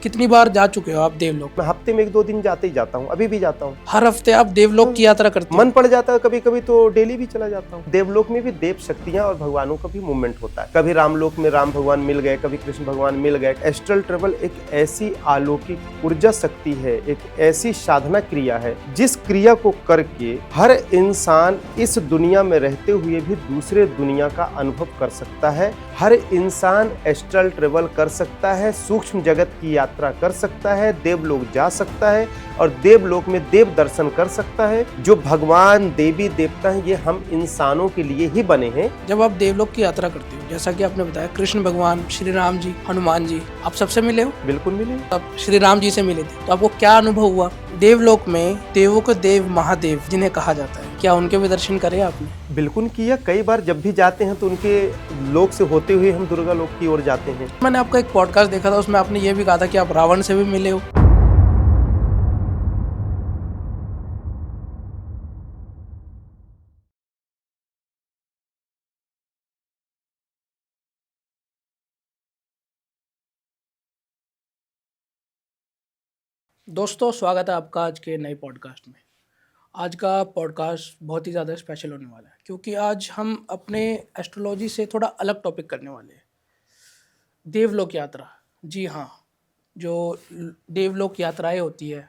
कितनी बार जा चुके हो आप देवलोक? मैं हफ्ते में 1-2 दिन जाते ही जाता हूँ, अभी भी जाता हूँ। हर हफ्ते आप देवलोक की यात्रा करते हो? मन पड़ जाता है कभी कभी तो डेली भी चला जाता हूँ। देवलोक में भी देव शक्तियाँ और भगवानों का भी मूवमेंट होता है। कभी रामलोक में राम भगवान मिल गए, कभी कृष्ण भगवान मिल गए। एस्ट्रल ट्रेवल एक ऐसी अलौकिक ऊर्जा शक्ति है, एक ऐसी साधना क्रिया है जिस क्रिया को करके हर इंसान इस दुनिया में रहते हुए भी दूसरे दुनिया का अनुभव कर सकता है। हर इंसान एस्ट्रल ट्रेवल कर सकता है, सूक्ष्म जगत की यात्रा कर सकता है, देवलोक जा सकता है और देवलोक में देव दर्शन कर सकता है। जो भगवान देवी देवता हैं ये हम इंसानों के लिए ही बने हैं। जब आप देवलोक की यात्रा करते हो, जैसा कि आपने बताया कृष्ण भगवान, श्री राम जी, हनुमान जी, आप सबसे मिले हो? बिल्कुल मिले। आप श्री राम जी से मिले थे, तो आपको क्या अनुभव हुआ? देवलोक में देवों के देव महादेव जिन्हें कहा जाता है, क्या उनके भी दर्शन करे आपने? बिल्कुल किया। कई बार जब भी जाते हैं तो उनके लोक से होते हुए हम दुर्गा लोक की ओर जाते हैं। मैंने आपका एक पॉडकास्ट देखा था, उसमें आपने ये भी कहा था कि आप रावण से भी मिले हो। दोस्तों, स्वागत है आपका आज के नए पॉडकास्ट में। आज का पॉडकास्ट बहुत ही ज़्यादा स्पेशल होने वाला है, क्योंकि आज हम अपने एस्ट्रोलॉजी से थोड़ा अलग टॉपिक करने वाले हैं। देवलोक यात्रा। जी हाँ, जो देवलोक यात्राएं होती है,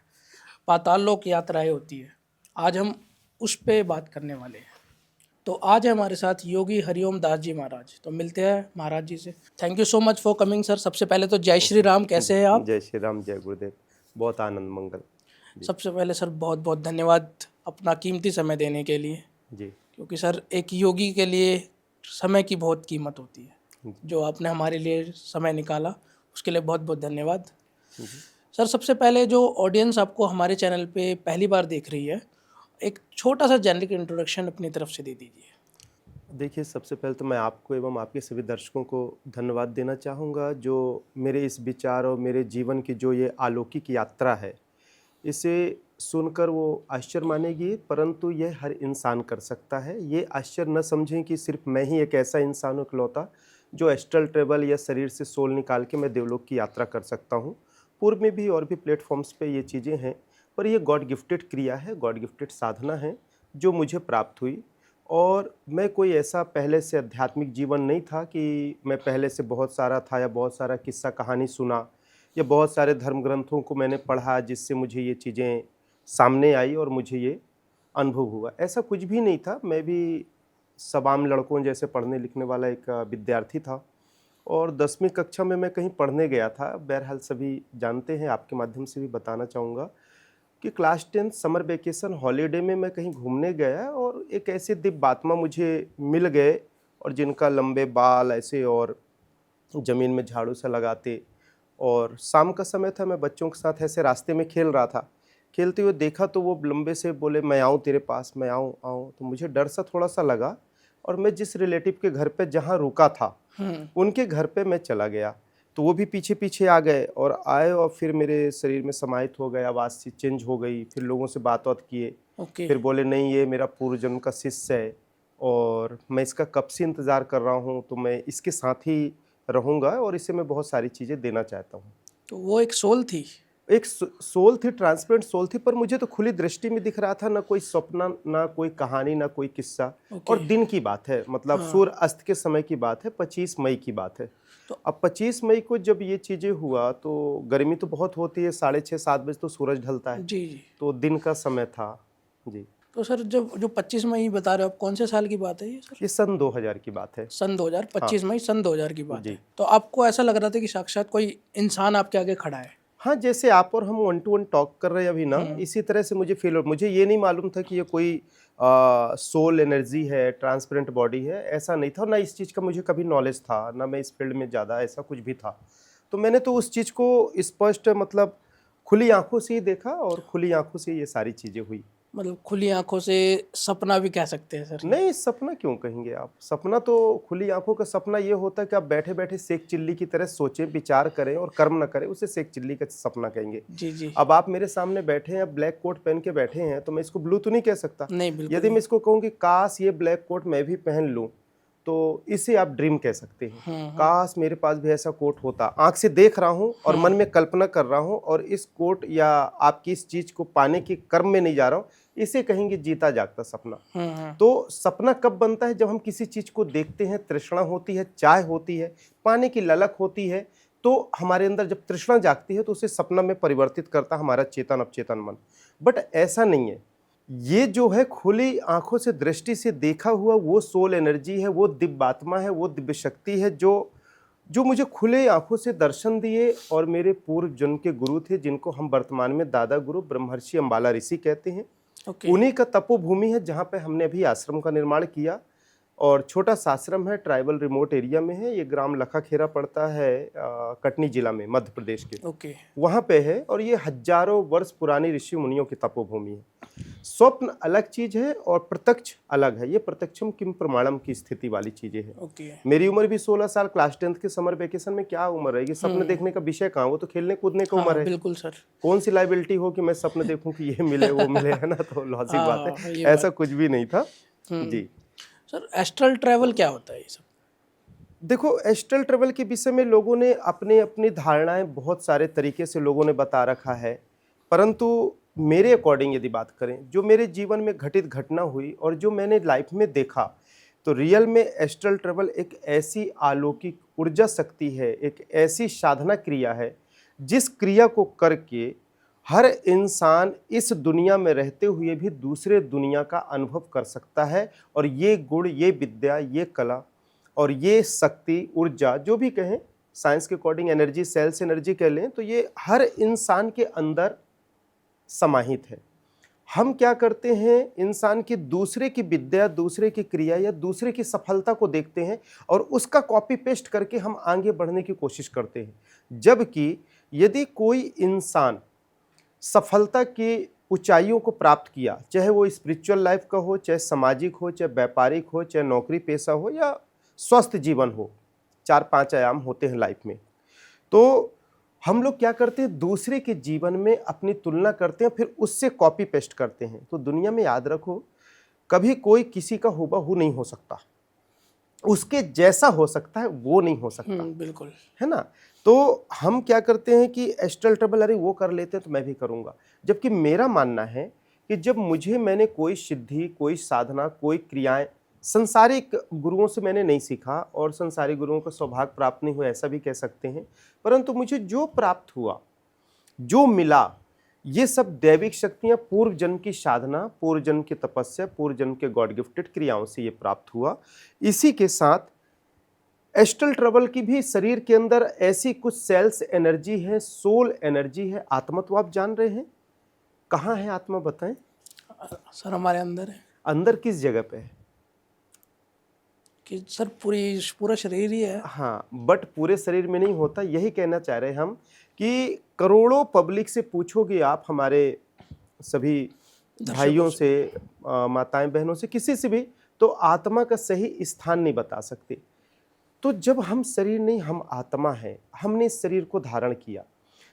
पाताल लोक यात्राएं होती है, आज हम उस पे बात करने वाले हैं। तो आज है हमारे साथ योगी हरिओम दास जी महाराज। तो मिलते हैं महाराज जी से। Thank you so much for coming sir. सबसे पहले तो जय श्री राम, कैसे हैं आप? जय श्री राम, जय गुरुदेव। बहुत आनंद मंगल सबसे पहले सर बहुत बहुत धन्यवाद अपना कीमती समय देने के लिए, जी। क्योंकि सर एक योगी के लिए समय की बहुत कीमत होती है। जो आपने हमारे लिए समय निकाला उसके लिए बहुत बहुत धन्यवाद। सर सबसे पहले जो ऑडियंस आपको हमारे चैनल पे पहली बार देख रही है, एक छोटा सा जेनरिक इंट्रोडक्शन अपनी तरफ से दे दीजिए। देखिए, सबसे पहले तो मैं आपको एवं आपके सभी दर्शकों को धन्यवाद देना चाहूँगा जो मेरे इस विचार और मेरे जीवन की जो ये अलौकिक यात्रा है, इसे सुनकर वो आश्चर्य मानेगी, परंतु ये हर इंसान कर सकता है। ये आश्चर्य न समझें कि सिर्फ मैं ही एक ऐसा इंसान हूँ इकलौता जो एस्ट्रल ट्रेवल या शरीर से सोल निकाल के मैं देवलोक की यात्रा कर सकता हूँ। पूर्व में भी और भी प्लेटफॉर्म्स पे ये चीज़ें हैं, पर ये गॉड गिफ्टेड क्रिया है, गॉड गिफ्टेड साधना है जो मुझे प्राप्त हुई। और मैं कोई ऐसा पहले से आध्यात्मिक जीवन नहीं था कि मैं पहले से बहुत सारा था या बहुत सारा किस्सा कहानी सुना या बहुत सारे धर्म ग्रंथों को मैंने पढ़ा जिससे मुझे ये चीज़ें सामने आई और मुझे ये अनुभव हुआ। ऐसा कुछ भी नहीं था। मैं भी सब आम लड़कों जैसे पढ़ने लिखने वाला एक विद्यार्थी था और 10वीं कक्षा में मैं कहीं पढ़ने गया था। बहरहाल सभी जानते हैं, आपके माध्यम से भी बताना चाहूँगा कि क्लास 10 समर वेकेशन हॉलीडे में मैं कहीं घूमने गया और एक ऐसे दिव्य आत्मा मुझे मिल गए और जिनका लंबे बाल ऐसे और ज़मीन में झाड़ू सा लगाते, और शाम का समय था, मैं बच्चों के साथ ऐसे रास्ते में खेल रहा था। खेलते हुए देखा तो वो लंबे से बोले, मैं आऊँ तेरे पास, मैं आऊँ आऊँ। तो मुझे डर सा थोड़ा सा लगा और मैं जिस रिलेटिव के घर पे जहाँ रुका था उनके घर पे मैं चला गया। तो वो भी पीछे पीछे आ गए और आए और फिर मेरे शरीर में समाहित हो गए, आवाज़ सी चेंज हो गई। फिर लोगों से बात किए, ओके। फिर बोले नहीं ये मेरा पूर्व जन्म का शिष्य है और मैं इसका कब से इंतज़ार कर रहा हूँ, तो मैं इसके साथ ही रहूँगा और इसे मैं बहुत सारी चीज़ें देना चाहता हूँ। तो वो एक सोल थी? एक सोल थी, ट्रांसपेरेंट सोल थी, पर मुझे तो खुली दृष्टि में दिख रहा था। ना कोई सपना, ना कोई कहानी, ना कोई किस्सा। और दिन की बात है, मतलब सूर्य अस्त के समय की बात है, 25 मई की बात है। तो अब 25 मई को जब ये चीज़ें हुआ तो गर्मी तो बहुत होती है, 6:30-7 बजे तो सूरज ढलता है। जी जी। तो दिन का समय था जी। तो सर जब जो 25 मई बता रहे हो आप, कौन से साल की बात है ये सर? ये सन 2000 की बात है। सन 2000, 25 मई सन 2000 की बात जी। है। तो आपको ऐसा लग रहा था कि साक्षात कोई इंसान आपके आगे खड़ा है? हाँ, जैसे आप और हम वन टू वन टॉक कर रहे हैं अभी ना, इसी तरह से मुझे फील हो। मुझे ये नहीं मालूम था कि ये कोई सोल एनर्जी है, ट्रांसपेरेंट बॉडी है, ऐसा नहीं था। ना इस चीज़ का मुझे कभी नॉलेज था, ना मैं इस फील्ड में ज़्यादा ऐसा कुछ भी था। तो मैंने तो उस चीज़ को स्पष्ट, मतलब खुली आंखों से ही देखा और खुली आंखों से ये सारी चीज़ें हुई। मतलब खुली आंखों से सपना भी कह सकते हैं सर? नहीं, सपना क्यों कहेंगे आप? सपना तो खुली आंखों का सपना ये होता है कि आप बैठे-बैठे सेक चिल्ली की तरह सोचें, विचार करें और कर्म न करें, उसे सेक चिल्ली का सपना कहेंगे। जी जी। अब आप मेरे सामने बैठे हैं, ब्लैक कोट पहन के बैठे हैं, तो मैं इसको ब्लू तो नहीं कह सकता। नहीं, बिल्कुल यदि नहीं। मैं इसको कहूँ कि काश ये ब्लैक कोट मैं भी पहन लूँ, तो इसे आप ड्रीम कह सकते हैं। काश मेरे पास भी ऐसा कोट होता। आंख से देख रहा हूँ और मन में कल्पना कर रहा हूँ और इस कोट या आपकी इस चीज को पाने के कर्म में नहीं जा रहा हूँ, इसे कहेंगे जीता जागता सपना। तो सपना कब बनता है? जब हम किसी चीज को देखते हैं, तृष्णा होती है, चाह होती है, पाने की ललक होती है, तो हमारे अंदर जब तृष्णा जागती है तो उसे सपना में परिवर्तित करता हमारा चेतन अवचेतन मन। बट ऐसा नहीं है। ये जो है खुली आंखों से दृष्टि से देखा हुआ वो सोल एनर्जी है, वो दिव्य आत्मा है, वो दिव्य शक्ति है जो मुझे खुले आंखों से दर्शन दिए और मेरे पूर्व जन्म के गुरु थे, जिनको हम वर्तमान में दादा गुरु ब्रह्मर्षि अंबाला ऋषि कहते हैं। उन्हीं का तपोभूमि है जहाँ पे हमने अभी आश्रम का निर्माण किया और छोटा सा आश्रम है, ट्राइबल रिमोट एरिया में है। ये ग्राम लखाखेरा पड़ता है कटनी जिला में, मध्य प्रदेश के। वहाँ पे है और ये हजारों वर्ष पुरानी ऋषि मुनियों की तपोभूमि है। स्वप्न अलग चीज है और प्रत्यक्ष अलग है। ये प्रत्यक्षम किम प्रमाणम की स्थिति वाली चीजें हैं। मेरी उम्र भी 16 साल, क्लास 10th के समर वेकेशन में क्या उम्र रहेगी? सपने देखने का विषय कहाँ, वो तो खेलने कूदने का उम्र है। बिल्कुल सर। कौन सी लाइबिलिटी हो कि मैं सपने देखूं कि ये मिले वो मिले, है ना? तो लॉजिक बात है, ऐसा कुछ भी नहीं था जी। सर एस्ट्रल ट्रैवल क्या होता है ये सब? देखो, एस्ट्रल ट्रैवल के विषय में लोगों ने अपनी अपनी धारणाएं बहुत सारे तरीके से लोगों ने बता रखा है, परंतु मेरे अकॉर्डिंग यदि बात करें, जो मेरे जीवन में घटित घटना हुई और जो मैंने लाइफ में देखा, तो रियल में एस्ट्रल ट्रैवल एक ऐसी अलौकिक ऊर्जा शक्ति है, एक ऐसी साधना क्रिया है जिस क्रिया को करके हर इंसान इस दुनिया में रहते हुए भी दूसरे दुनिया का अनुभव कर सकता है। और ये गुण, ये विद्या, ये कला और ये शक्ति, ऊर्जा, जो भी कहें, साइंस के अकॉर्डिंग एनर्जी, सेल्स एनर्जी कह लें, तो ये हर इंसान के अंदर समाहित है। हम क्या करते हैं? इंसान की दूसरे की विद्या, दूसरे की क्रिया या दूसरे की सफलता को देखते हैं और उसका कॉपी पेस्ट करके हम आगे बढ़ने की कोशिश करते हैं। जबकि यदि कोई इंसान सफलता की ऊंचाइयों को प्राप्त किया, चाहे वो स्पिरिचुअल लाइफ का हो, चाहे सामाजिक हो, चाहे व्यापारिक हो, चाहे नौकरी पेशा हो या स्वस्थ जीवन हो, 4-5 आयाम होते हैं लाइफ में, तो हम लोग क्या करते हैं? दूसरे के जीवन में अपनी तुलना करते हैं, फिर उससे कॉपी पेस्ट करते हैं। तो दुनिया में याद रखो, कभी कोई किसी का हूबहू नहीं हो सकता, उसके जैसा हो सकता है, वो नहीं हो सकता। बिल्कुल, है ना? तो हम क्या करते हैं कि एस्ट्रल ट्रैवल, अरे वो कर लेते हैं तो मैं भी करूंगा। जबकि मेरा मानना है कि जब मैंने कोई सिद्धि, कोई साधना, कोई क्रियाएं संसारिक गुरुओं से मैंने नहीं सीखा और संसारिक गुरुओं का सौभाग्य प्राप्त नहीं हुआ, ऐसा भी कह सकते हैं, परंतु मुझे जो प्राप्त हुआ, जो मिला, ये सब दैविक शक्तियां, पूर्व जन्म की साधना, पूर्व जन्म की तपस्या, पूर्व जन्म के गॉड गिफ्टेड क्रियाओं से ये प्राप्त हुआ। इसी के साथ एस्ट्रल ट्रैवल की भी शरीर के अंदर ऐसी कुछ सेल्स एनर्जी है, सोल एनर्जी है। आत्मा तो आप जान रहे हैं, कहाँ है आत्मा बताएं? सर हमारे अंदर है। अंदर किस जगह पे है? कि सर पूरा शरीर ही है। हाँ, बट पूरे शरीर में नहीं होता। यही कहना चाह रहे हैं हम कि करोड़ों पब्लिक से पूछोगे आप, हमारे सभी भाइयों से, माताएं बहनों से, किसी से भी, तो आत्मा का सही स्थान नहीं बता सकते। तो जब हम शरीर नहीं, हम आत्मा हैं, हमने इस शरीर को धारण किया।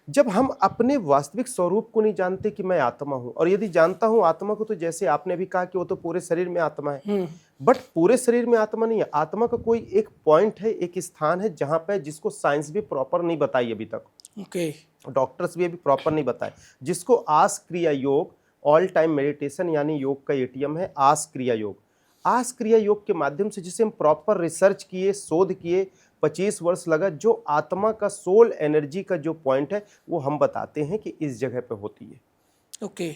जब हम अपने वास्तविक स्वरूप को नहीं जानते कि मैं आत्मा हूं, और यदि जानता हूं आत्मा को, तो जैसे आपने भी कहा कि वो तो पूरे शरीर में आत्मा है, बट पूरे शरीर में आत्मा नहीं है। आत्मा का कोई एक पॉइंट है, एक स्थान है जहां पे, जिसको साइंस भी प्रॉपर नहीं बताई अभी तक, डॉक्टर्स भी अभी प्रॉपर नहीं बताए, जिसको आस क्रिया योग, ऑल टाइम मेडिटेशन यानी योग का एटीएम है आस क्रिया योग। आस क्रिया योग के माध्यम से जिसे हम प्रॉपर रिसर्च किए, शोध किए, 25 वर्ष लगा, जो आत्मा का सोल एनर्जी का जो पॉइंट है, वो हम बताते हैं कि इस जगह पे होती है।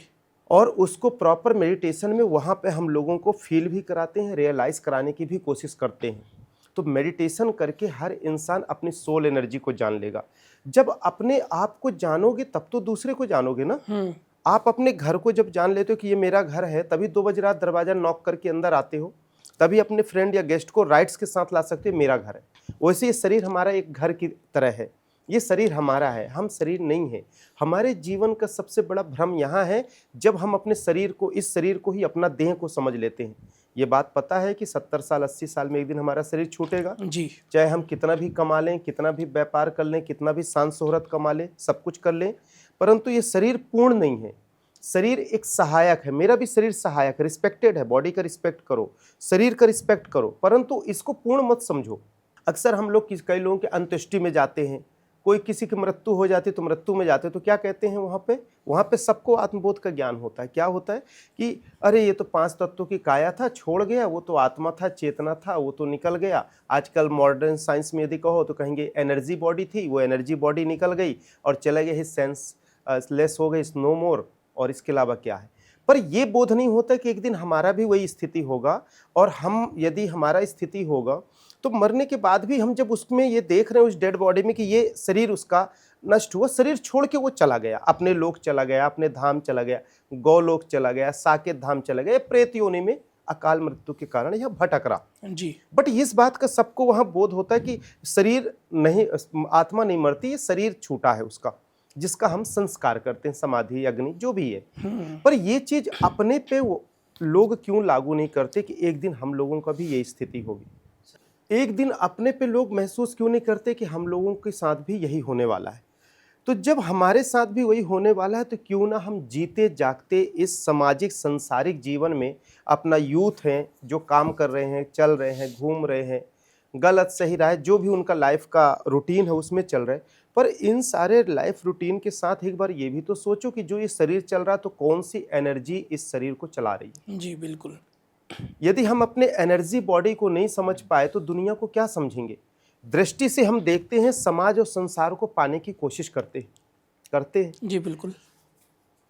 और उसको प्रॉपर मेडिटेशन में वहाँ पे हम लोगों को फील भी कराते हैं, रियलाइज कराने की भी कोशिश करते हैं। तो मेडिटेशन करके हर इंसान अपनी सोल एनर्जी को जान लेगा। जब अपने आप को जानोगे तब तो दूसरे को जानोगे ना। आप अपने घर को जब जान लेते हो कि ये मेरा घर है, तभी 2 बजे रात दरवाजा नॉक करके अंदर आते हो, तभी अपने फ्रेंड या गेस्ट को राइट्स के साथ ला सकते हो, मेरा घर है। वैसे ये शरीर हमारा एक घर की तरह है, ये शरीर हमारा है, हम शरीर नहीं है। हमारे जीवन का सबसे बड़ा भ्रम यहाँ है जब हम अपने शरीर को, इस शरीर को ही अपना देह को समझ लेते हैं। ये बात पता है कि 70 साल 80 साल में एक दिन हमारा शरीर छूटेगा जी। चाहे हम कितना भी कमा लें, कितना भी व्यापार कर लें, कितना भी शान शोहरत कमा लें, सब कुछ कर लें, परंतु ये शरीर पूर्ण नहीं है। शरीर एक सहायक है, मेरा भी शरीर सहायक है, रिस्पेक्टेड है। बॉडी का रिस्पेक्ट करो, शरीर का रिस्पेक्ट करो, परंतु इसको पूर्ण मत समझो। अक्सर हम लोग कई लोगों के अंत्येष्टि में जाते हैं, कोई किसी की मृत्यु हो जाती है तो मृत्यु में जाते हैं तो क्या कहते हैं वहाँ पे सबको आत्मबोध का ज्ञान होता है। क्या होता है कि अरे ये तो 5 तत्वों की काया था, छोड़ गया, वो तो आत्मा था, चेतना था, वो तो निकल गया। आजकल मॉडर्न साइंस में यदि कहो तो कहेंगे एनर्जी बॉडी थी, वो एनर्जी बॉडी निकल गई और चले गए, सेंस लेस हो गई, नो मोर, और इसके अलावा क्या है। पर ये बोध नहीं होता कि एक दिन हमारा भी वही स्थिति होगा, और हम यदि हमारा स्थिति होगा तो मरने के बाद भी हम जब उसमें ये देख रहे हैं उस डेड बॉडी में कि ये शरीर उसका नष्ट हुआ, शरीर छोड़ के वो चला गया, अपने लोक चला गया, अपने धाम चला गया, गौलोक चला गया, साकेत धाम चला गया, प्रेत योनि में अकाल मृत्यु के कारण यह भटक रहा जी। बट इस बात का सबको वहां बोध होता है कि शरीर नहीं, आत्मा नहीं मरती, ये शरीर छूटा है उसका, जिसका हम संस्कार करते हैं, समाधि, अग्नि, जो भी है। पर ये चीज अपने पे वो लोग क्यों लागू नहीं करते कि एक दिन हम लोगों का भी ये स्थिति होगी। एक दिन अपने पे लोग महसूस क्यों नहीं करते कि हम लोगों के साथ भी यही होने वाला है। तो जब हमारे साथ भी वही होने वाला है तो क्यों ना हम जीते जागते इस सामाजिक संसारिक जीवन में अपना यूथ है जो काम कर रहे हैं, चल रहे हैं, घूम रहे हैं, गलत सही राह जो भी उनका लाइफ का रूटीन है उसमें चल रहे हैं। पर इन सारे लाइफ रूटीन के साथ एक बार ये भी तो सोचो कि जो ये शरीर चल रहा है तो कौन सी एनर्जी इस शरीर को चला रही है। जी बिल्कुल। यदि हम अपने एनर्जी बॉडी को नहीं समझ पाए तो दुनिया को क्या समझेंगे। दृष्टि से हम देखते हैं, समाज और संसार को पाने की कोशिश करते हैं। जी बिल्कुल।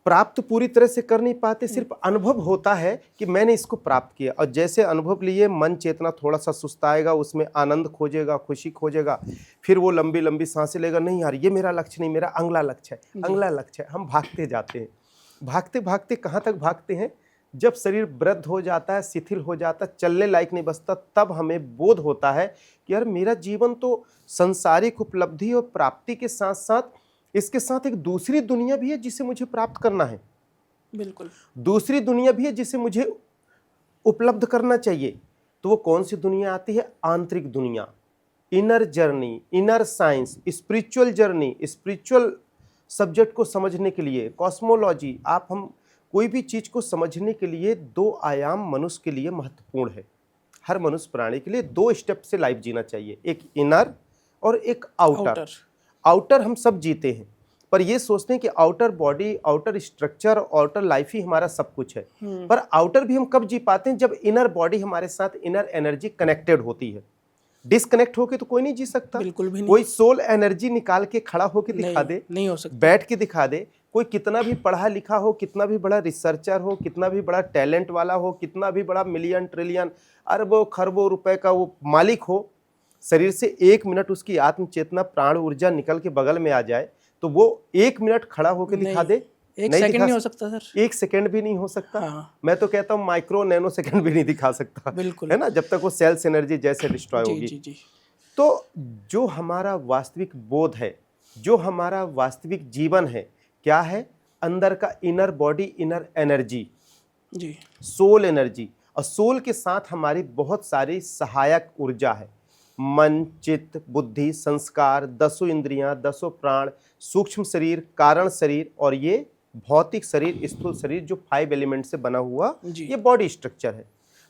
प्राप्त पूरी तरह से कर नहीं पाते, सिर्फ अनुभव होता है कि मैंने इसको प्राप्त किया, और जैसे अनुभव लिए मन चेतना थोड़ा सा सुस्ताएगा, उसमें आनंद खोजेगा, खुशी खोजेगा, फिर वो लंबी लंबी सांसें लेगा, नहीं यार ये मेरा लक्ष्य नहीं, मेरा अगला लक्ष्य है, अगला लक्ष्य है। हम भागते जाते हैं, भागते भागते कहाँ तक भागते हैं, जब शरीर वृद्ध हो जाता है, शिथिल हो जाता है, चलने लायक नहीं बचता, तब हमें बोध होता है कि यार मेरा जीवन तो सांसारिक उपलब्धि और प्राप्ति के साथ साथ इसके साथ एक दूसरी दुनिया भी है जिसे मुझे प्राप्त करना है। बिल्कुल। दूसरी दुनिया भी है जिसे मुझे उपलब्ध करना चाहिए। तो वो कौन सी दुनिया आती है? आंतरिक दुनिया, inner journey, inner science, spiritual journey, spiritual subject को समझने के लिए, कॉस्मोलॉजी, हम कोई भी चीज को समझने के लिए 2 आयाम मनुष्य के लिए महत्वपूर्ण है। हर मनुष्य प्राणी के लिए 2 स्टेप से लाइफ जीना चाहिए, एक इनर और एक आउटर। आउटर हम सब जीते हैं, पर ये सोचते हैं कि outer body, outer structure, outer life ही हमारा सब कुछ है। पर आउटर भी हम कब जी पाते हैं? जब इनर बॉडी हमारे साथ, इनर एनर्जी कनेक्टेड होती है। डिस्कनेक्ट होके तो कोई नहीं जी सकता। बिल्कुल भी नहीं। कोई सोल एनर्जी निकाल के खड़ा होके दिखा दे, नहीं हो सकता। बैठ के दिखा दे, कोई कितना भी पढ़ा लिखा हो, कितना भी बड़ा रिसर्चर हो, कितना भी बड़ा टैलेंट वाला हो, कितना भी बड़ा मिलियन ट्रिलियन अरबों खरबों रुपए का वो मालिक हो, शरीर से 1 मिनट उसकी आत्म चेतना, प्राण ऊर्जा निकल के बगल में आ जाए तो वो 1 मिनट खड़ा होकर दिखा दे? 1 सेकंड नहीं हो सकता सर। 1 सेकंड भी नहीं हो सकता। हाँ। मैं तो कहता हूँ माइक्रो नैनो सेकंड भी नहीं दिखा सकता। बिल्कुल। है ना, जब तक वो सेल्स एनर्जी जैसे डिस्ट्रॉय होगी। जी जी। तो जो हमारा वास्तविक बोध है, जो हमारा वास्तविक जीवन है, क्या है? अंदर का इनर बॉडी, इनर एनर्जी जी, सोल एनर्जी। और सोल के साथ हमारी बहुत सारी सहायक ऊर्जा है, मन, चित्त, बुद्धि, संस्कार, 10 इंद्रियां, 10 प्राण, सूक्ष्म शरीर, कारण शरीर और ये भौतिक शरीर, स्थूल शरीर, जो 5 एलिमेंट से बना हुआ ये बॉडी स्ट्रक्चर है।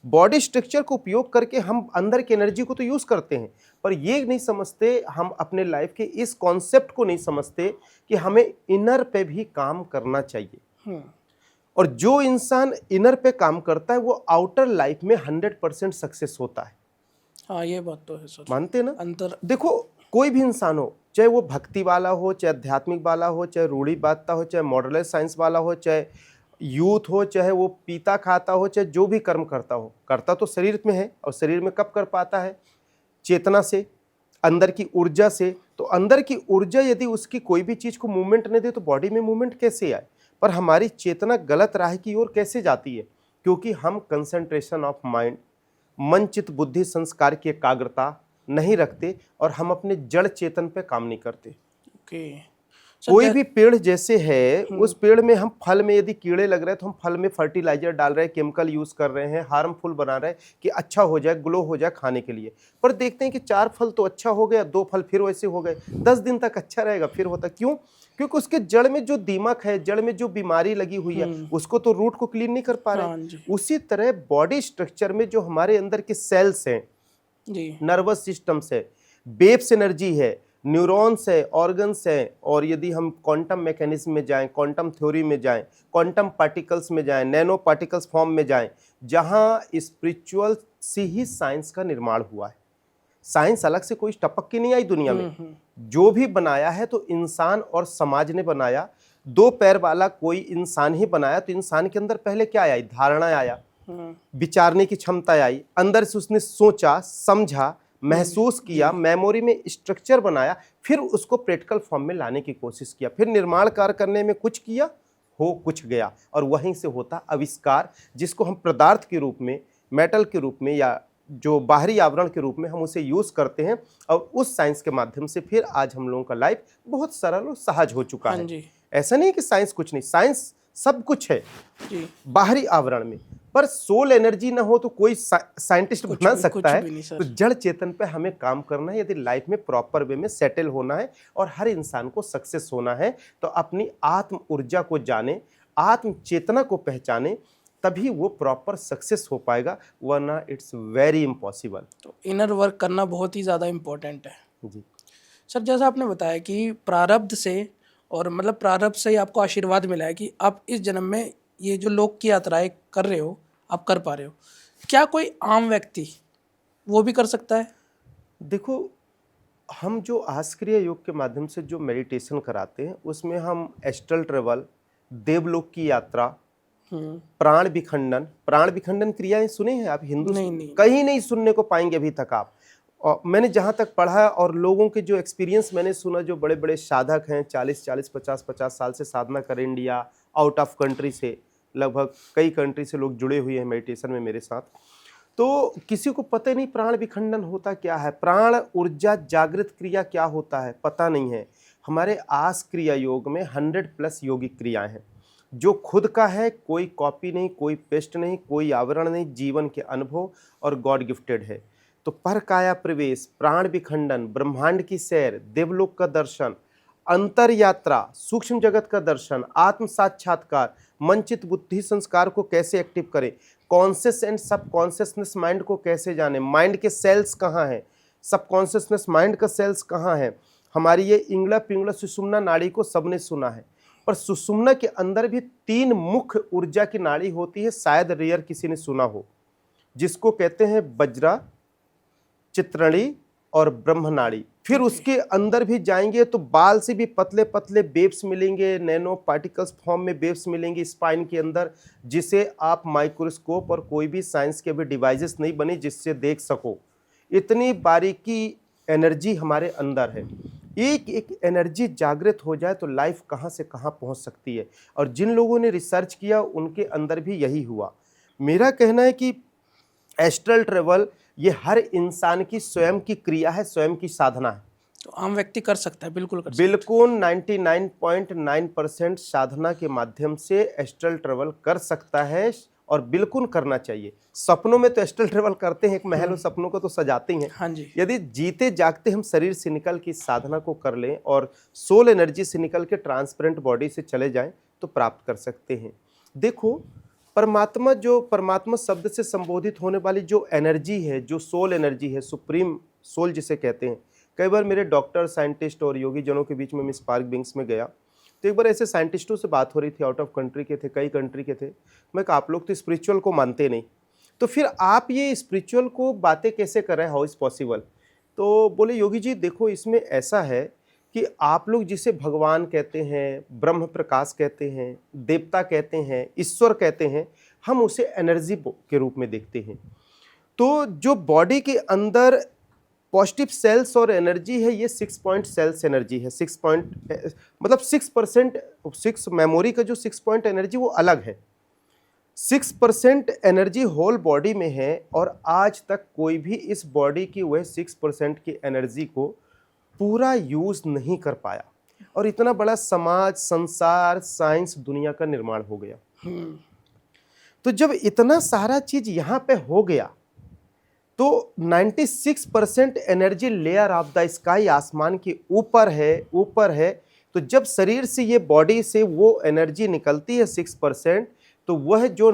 बॉडी स्ट्रक्चर को उपयोग करके हम अंदर की एनर्जी को तो यूज करते हैं, पर ये नहीं समझते, हम अपने लाइफ के इस कॉन्सेप्ट को नहीं समझते कि हमें इनर पे भी काम करना चाहिए। और जो इंसान इनर पे काम करता है वो आउटर लाइफ में 100% सक्सेस होता है। हाँ, ये बात तो है सर। मानते ना? अंतर देखो, कोई भी इंसान हो, चाहे वो भक्ति वाला हो, चाहे आध्यात्मिक वाला हो, चाहे रूढ़िवादिता हो, चाहे मॉडर्न साइंस वाला हो, चाहे यूथ हो, चाहे वो पीता खाता हो, चाहे जो भी कर्म करता हो, करता तो शरीर में है। और शरीर में कब कर पाता है? चेतना से, अंदर की ऊर्जा से। तो अंदर की ऊर्जा यदि उसकी कोई भी चीज को मूवमेंट नहीं दे तो बॉडी में मूवमेंट कैसे आए? पर हमारी चेतना गलत राह की ओर कैसे जाती है? क्योंकि हम कंसंट्रेशन ऑफ माइंड, मन, चित्त, बुद्धि, संस्कार की एकाग्रता नहीं रखते और हम अपने जड़ चेतन पे काम नहीं करते। कोई भी पेड़ जैसे है, उस पेड़ में हम फल में यदि कीड़े लग रहे हैं तो हम फल में फर्टिलाइजर डाल रहे हैं, केमिकल यूज कर रहे हैं, हार्मफुल बना रहे हैं कि अच्छा हो जाए, ग्लो हो जाए खाने के लिए। पर देखते हैं कि 4 फल तो अच्छा हो गया, 2 फल फिर वैसे हो गए, 10 दिन तक अच्छा रहेगा, फिर होता क्यों? क्योंकि उसके जड़ में जो दीमक है, जड़ में जो बीमारी लगी हुई है, उसको तो रूट को क्लीन नहीं कर पा हाँ रहे। जी। उसी तरह बॉडी स्ट्रक्चर में जो हमारे अंदर के सेल्स हैं, जी। नर्वस सिस्टम्स है, वेव्स एनर्जी है, न्यूरॉन्स है, ऑर्गन्स है, और यदि हम क्वांटम मैकेनिज्म में जाएं, क्वांटम थ्योरी में जाएं, क्वांटम पार्टिकल्स में जाएं, नैनो पार्टिकल्स फॉर्म में जाएं, जहां स्पिरिचुअल से ही साइंस का निर्माण हुआ है। साइंस अलग से कोई टपक के नहीं आई दुनिया में। जो भी बनाया है तो इंसान और समाज ने बनाया। दो पैर वाला कोई इंसान ही बनाया, तो इंसान के अंदर पहले क्या आया? धारणा आया, विचारने की क्षमता आई, अंदर से उसने सोचा, समझा, महसूस किया, मेमोरी में स्ट्रक्चर बनाया, फिर उसको प्रैक्टिकल फॉर्म में लाने की कोशिश किया, फिर निर्माण कार्य करने में कुछ किया, हो कुछ गया, और वहीं से होता आविष्कार, जिसको हम पदार्थ के रूप में, मेटल के रूप में, या जो बाहरी आवरण के रूप में हम उसे यूज करते हैं। और उस साइंस के माध्यम से फिर आज हम लोगों का लाइफ बहुत सरल और सहज हो चुका है। ऐसा नहीं कि साइंस कुछ नहीं, साइंस सब कुछ है बाहरी आवरण में, पर सोल एनर्जी ना हो तो कोई साइंटिस्ट बना सकता है। तो जड़ चेतन पे हमें काम करना है यदि लाइफ में प्रॉपर वे में सेटल होना है और हर इंसान को सक्सेस होना है। तो अपनी आत्म ऊर्जा को जाने, आत्म चेतना को पहचाने, तभी वो प्रॉपर सक्सेस हो पाएगा, वरना इट्स वेरी इम्पॉसिबल। तो इनर वर्क करना बहुत ही ज़्यादा इम्पोर्टेंट है जी सर। जैसा आपने बताया कि प्रारब्ध से, और मतलब प्रारब्ध से ही आपको आशीर्वाद मिला है कि आप इस जन्म में ये जो लोक की यात्राएं कर रहे हो, आप कर पा रहे हो। क्या कोई आम व्यक्ति वो भी कर सकता है? देखो, हम जो आस्क्रिय योग के माध्यम से जो मेडिटेशन कराते हैं, उसमें हम एस्ट्रल ट्रेवल, देवलोक की यात्रा, प्राण विखंडन क्रियाएं सुने हैं आप? हिंदू नहीं। कहीं नहीं सुनने को पाएंगे अभी तक आप। और मैंने जहाँ तक पढ़ा और लोगों के जो एक्सपीरियंस मैंने सुना, जो बड़े बड़े साधक हैं, 40-40, 50-50 साल से साधना कर इंडिया, आउट ऑफ कंट्री से, लगभग कई कंट्री से लोग जुड़े हुए हैं मेडिटेशन में मेरे साथ, तो किसी को पता नहीं प्राण विखंडन होता क्या है, प्राण ऊर्जा जागृत क्रिया क्या होता है, पता नहीं है। हमारे आस क्रिया योग में 100+ योगिक क्रियाएं हैं, जो खुद का है, कोई कॉपी नहीं, कोई पेस्ट नहीं, कोई आवरण नहीं, जीवन के अनुभव और गॉड गिफ्टेड है। तो पर काया प्रवेश, प्राण विखंडन, ब्रह्मांड की सैर, देवलोक का दर्शन, अंतर यात्रा, सूक्ष्म जगत का दर्शन, आत्म साक्षात्कार, मनचित बुद्धि संस्कार को कैसे एक्टिव करें, कॉन्शियस एंड सब कॉन्शियसनेस माइंड को कैसे जाने, माइंड के सेल्स कहाँ हैं, सब कॉन्शियसनेस माइंड का सेल्स कहाँ है। हमारी ये इंगला पिंगला सुषुम्ना नाड़ी को सबने सुना है, पर सुषुम्ना के अंदर भी 3 मुख्य ऊर्जा की नाड़ी होती है, शायद रेयर किसी ने सुना हो, जिसको कहते हैं वज्रा, चित्रणी और ब्रह्मनाड़ी। फिर उसके अंदर भी जाएंगे तो बाल से भी पतले पतले वेव्स मिलेंगे, नैनो पार्टिकल्स फॉर्म में वेव्स मिलेंगे स्पाइन के अंदर, जिसे आप माइक्रोस्कोप और कोई भी साइंस के भी डिवाइसेस नहीं बने जिससे देख सको। इतनी बारीकी एनर्जी हमारे अंदर है। एक एक एनर्जी जागृत हो जाए तो लाइफ कहाँ से कहाँ पहुँच सकती है। और जिन लोगों ने रिसर्च किया उनके अंदर भी यही हुआ। मेरा कहना है कि एस्ट्रल ट्रेवल ये हर इंसान की स्वयं की क्रिया है, स्वयं की साधना है। तो आम व्यक्ति कर सकता है, बिल्कुल कर सकता है। बिल्कुल 99.9% साधना के माध्यम से एस्ट्रल ट्रेवल कर सकता है, और बिल्कुल करना चाहिए। सपनों में तो एस्ट्रल ट्रेवल करते हैं, एक महल सपनों को तो सजाते ही हैं। हाँ जी। यदि जीते जागते हम शरीर से निकल के साधना को कर लें और सोल एनर्जी से निकल के ट्रांसपेरेंट बॉडी से चले जाएं तो प्राप्त कर सकते हैं। देखो, परमात्मा, जो परमात्मा शब्द से संबोधित होने वाली जो एनर्जी है, जो सोल एनर्जी है, सुप्रीम सोल जिसे कहते हैं। कई बार मेरे डॉक्टर, साइंटिस्ट और योगी जनों के बीच में मैं स्पार्क विंग्स में गया, तो एक बार ऐसे साइंटिस्टों से बात हो रही थी, आउट ऑफ कंट्री के थे, कई कंट्री के थे। मैं कहा, आप लोग तो स्पिरिचुअल को मानते नहीं, तो फिर आप ये स्पिरिचुअल को बातें कैसे कर रहे हैं, हाउ इज़ पॉसिबल? तो बोले, योगी जी देखो, इसमें ऐसा है कि आप लोग जिसे भगवान कहते हैं, ब्रह्म प्रकाश कहते हैं, देवता कहते हैं, ईश्वर कहते हैं, हम उसे एनर्जी के रूप में देखते हैं। तो जो बॉडी के अंदर पॉजिटिव सेल्स और एनर्जी है, ये 6 पॉइंट सेल्स एनर्जी है। 6 पॉइंट मतलब 6%, 6 मेमोरी का जो 6 पॉइंट एनर्जी वो अलग है। 6% एनर्जी होल बॉडी में है, और आज तक कोई भी इस बॉडी की वह 6% की एनर्जी को पूरा यूज नहीं कर पाया, और इतना बड़ा समाज, संसार, साइंस, दुनिया का निर्माण हो गया। तो जब इतना सारा चीज यहाँ पे हो गया, तो 96% energy layer of the sky, आसमान के ऊपर है, तो जब शरीर से ये बॉडी से वो एनर्जी निकलती है 6%, तो वह जो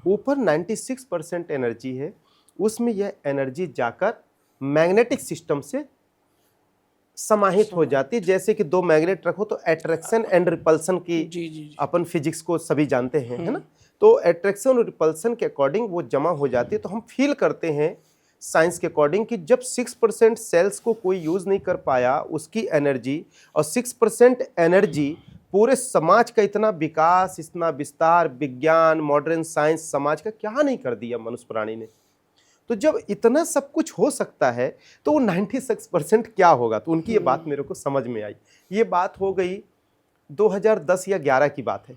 ऊपर 96% एनर्जी है उसमें यह एनर्जी जाकर मैग्नेटिक सिस्टम से समाहित हो जाती है। जैसे कि दो मैग्नेट रखो तो अट्रैक्शन एंड रिपल्सन की जी जी जी। अपन फिजिक्स को सभी जानते हैं, है ना। तो अट्रैक्शन और रिपल्सन के अकॉर्डिंग वो जमा हो जाती है। तो हम फील करते हैं साइंस के अकॉर्डिंग कि जब 6% सेल्स को कोई यूज नहीं कर पाया उसकी एनर्जी, और 6% एनर्जी पूरे समाज का इतना विकास, इतना विस्तार, विज्ञान, मॉडर्न साइंस समाज का क्या नहीं कर दिया मनुष्य प्राणी ने। तो जब इतना सब कुछ हो सकता है तो वो 96% क्या होगा। तो उनकी ये बात मेरे को समझ में आई। ये बात हो गई 2010 या 11 की बात है,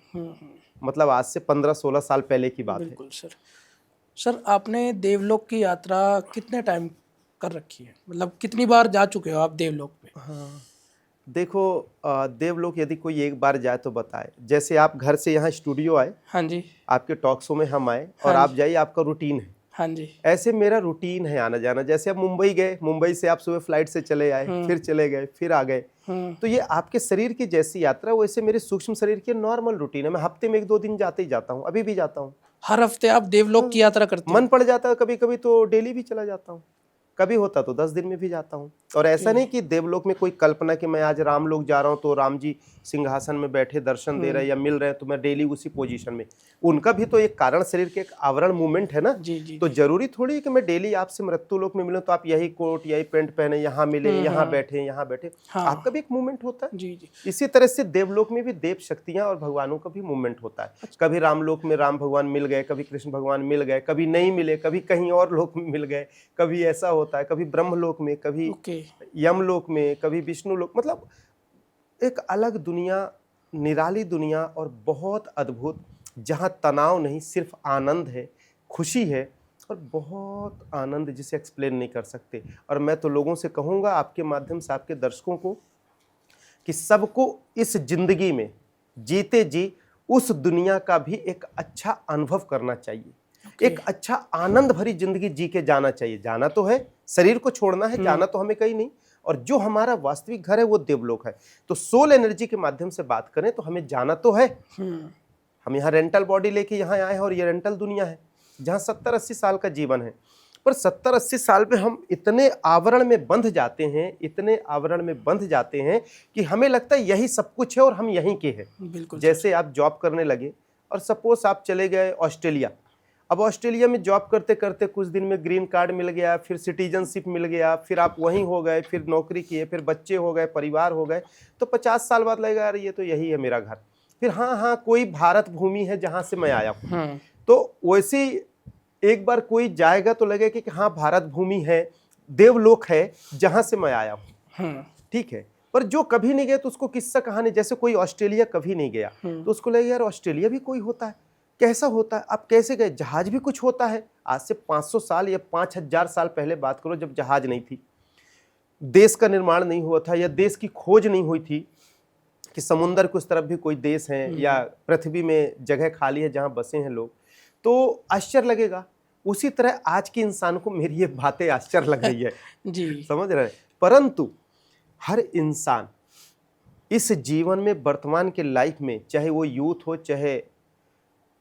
मतलब आज से 15-16 साल पहले की बात है। बिल्कुल सर। सर आपने देवलोक की यात्रा कितने टाइम कर रखी है, मतलब कितनी बार जा चुके हो आप देवलोक पे? हाँ, देखो देवलोक यदि कोई एक बार जाए तो बताए। जैसे आप घर से यहाँ स्टूडियो आए, हाँ जी। आपके टॉक शो में हम आए और हाँ आप जाइए, आपका रूटीन है। हाँ जी। ऐसे मेरा रूटीन है आना जाना। जैसे आप मुंबई गए, मुंबई से आप सुबह फ्लाइट से चले आए, फिर चले गए, फिर आ गए। तो ये आपके शरीर की जैसी यात्रा वैसे मेरे सूक्ष्म शरीर की नॉर्मल रूटीन है। मैं हफ्ते में 1-2 दिन जाते ही जाता हूँ, अभी भी जाता हूँ। हर हफ्ते आप देवलोक की यात्रा करते मन पड़ जाता है कभी कभी तो डेली भी चला जाता हूँ, कभी होता तो 10 दिन में भी जाता हूँ। और ऐसा नहीं कि देवलोक में कोई कल्पना कि मैं आज राम लोक जा रहा हूँ तो राम जी सिंहासन में बैठे दर्शन दे रहे हैं या मिल रहे हैं तो मैं डेली उसी पोजीशन में। उनका भी तो एक कारण शरीर के एक आवरण मूवमेंट है ना। जी जी। तो जरूरी थोड़ी है कि मैं डेली आपसे मृत्यु लोक में मिलूं तो आप यही कोट यही पैंट पहने यहाँ मिले, यहाँ बैठे, यहाँ बैठे। हाँ। आपका भी एक मूवमेंट होता है। जी जी। इसी तरह से देवलोक में भी देव शक्तियां और भगवानों का भी मूवमेंट होता है। कभी रामलोक में राम भगवान मिल गए, कभी कृष्ण भगवान मिल गए, कभी नहीं मिले, कभी कहीं और लोक में मिल गए, कभी ऐसा होता है, कभी ब्रह्मलोक में, कभी यमलोक में, कभी विष्णु लोक। मतलब एक अलग दुनिया, निराली दुनिया और बहुत अद्भुत, जहाँ तनाव नहीं सिर्फ आनंद है, खुशी है और बहुत आनंद जिसे एक्सप्लेन नहीं कर सकते। और मैं तो लोगों से कहूँगा आपके माध्यम से, आपके दर्शकों को, कि सबको इस जिंदगी में जीते जी उस दुनिया का भी एक अच्छा अनुभव करना चाहिए। एक अच्छा आनंद भरी जिंदगी जी के जाना चाहिए। जाना तो है, शरीर को छोड़ना है, जाना तो हमें कहीं नहीं। और जो हमारा वास्तविक घर है वो देवलोक है। तो सोल एनर्जी के माध्यम से बात करें तो हमें जाना तो है। हम यहाँ रेंटल बॉडी लेके यहाँ आए हैं और ये रेंटल दुनिया है जहाँ 70-80 साल का जीवन है। पर 70-80 साल में हम इतने आवरण में बंध जाते हैं, इतने आवरण में बंध जाते हैं कि हमें लगता है यही सब कुछ है और हम यहीं के हैं। बिल्कुल। जैसे आप जॉब करने लगे और सपोज आप चले गए ऑस्ट्रेलिया। अब ऑस्ट्रेलिया में जॉब करते करते कुछ दिन में ग्रीन कार्ड मिल गया, फिर सिटीजनशिप मिल गया, फिर आप वहीं हो गए, फिर नौकरी किए, फिर बच्चे हो गए, परिवार हो गए, तो 50 साल बाद लगेगा यार ये तो यही है मेरा घर। फिर हाँ कोई भारत भूमि है जहाँ से मैं आया हूँ। तो वैसे एक बार कोई जाएगा तो लगेगा कि हाँ भारत भूमि है, देवलोक है जहाँ से मैं आया हूँ, ठीक है। पर जो कभी नहीं गया तो उसको किस्सा कहानी, जैसे कोई ऑस्ट्रेलिया कभी नहीं गया तो उसको लगेगा यार ऑस्ट्रेलिया भी कोई होता है, कैसा होता है, आप कैसे गए, जहाज भी कुछ होता है। आज से 500 साल या 5000 साल पहले बात करो, जब जहाज नहीं थी, देश का निर्माण नहीं हुआ था या देश की खोज नहीं हुई थी कि समुंदर के उस तरफ भी कोई देश है या पृथ्वी में जगह खाली है जहां बसे हैं लोग, तो आश्चर्य लगेगा। उसी तरह आज के इंसान को मेरी ये बातें आश्चर्य लग रही है जी। समझ रहे हैं। परंतु हर इंसान इस जीवन में, वर्तमान के लाइफ में, चाहे वो यूथ हो चाहे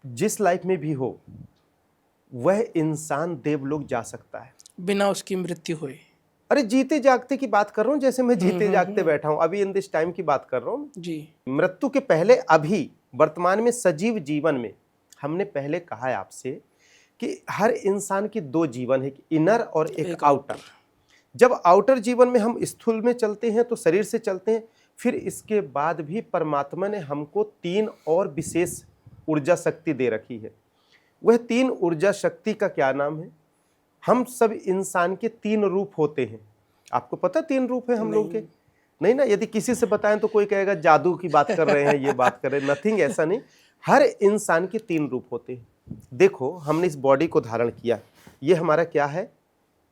जिस लाइफ में भी हो, वह इंसान देवलोक जा सकता है बिना उसकी मृत्यु हुई। अरे जीते जागते की बात कर रहा हूँ, जैसे मैं जीते जागते बैठा हूँ अभी इन दिस टाइम की बात कर रहा हूँ जी। मृत्यु के पहले अभी वर्तमान में सजीव जीवन में हमने पहले कहा है आपसे कि हर इंसान की 2 जीवन है, इनर और एक आउटर। जब आउटर जीवन में हम स्थूल में चलते हैं तो शरीर से चलते हैं, फिर इसके बाद भी परमात्मा ने हमको 3 और विशेष ऊर्जा शक्ति दे रखी है। वह 3 ऊर्जा शक्ति का क्या नाम है? हम सब इंसान के 3 रूप होते हैं। आपको पता 3 रूप है हम लोग के? नहीं ना। यदि किसी से बताएं तो कोई कहेगा जादू की बात कर रहे हैं, ये बात कर रहे हैं। नथिंग, ऐसा नहीं। हर इंसान के 3 रूप होते हैं। देखो हमने इस बॉडी को धारण किया, ये हमारा क्या है?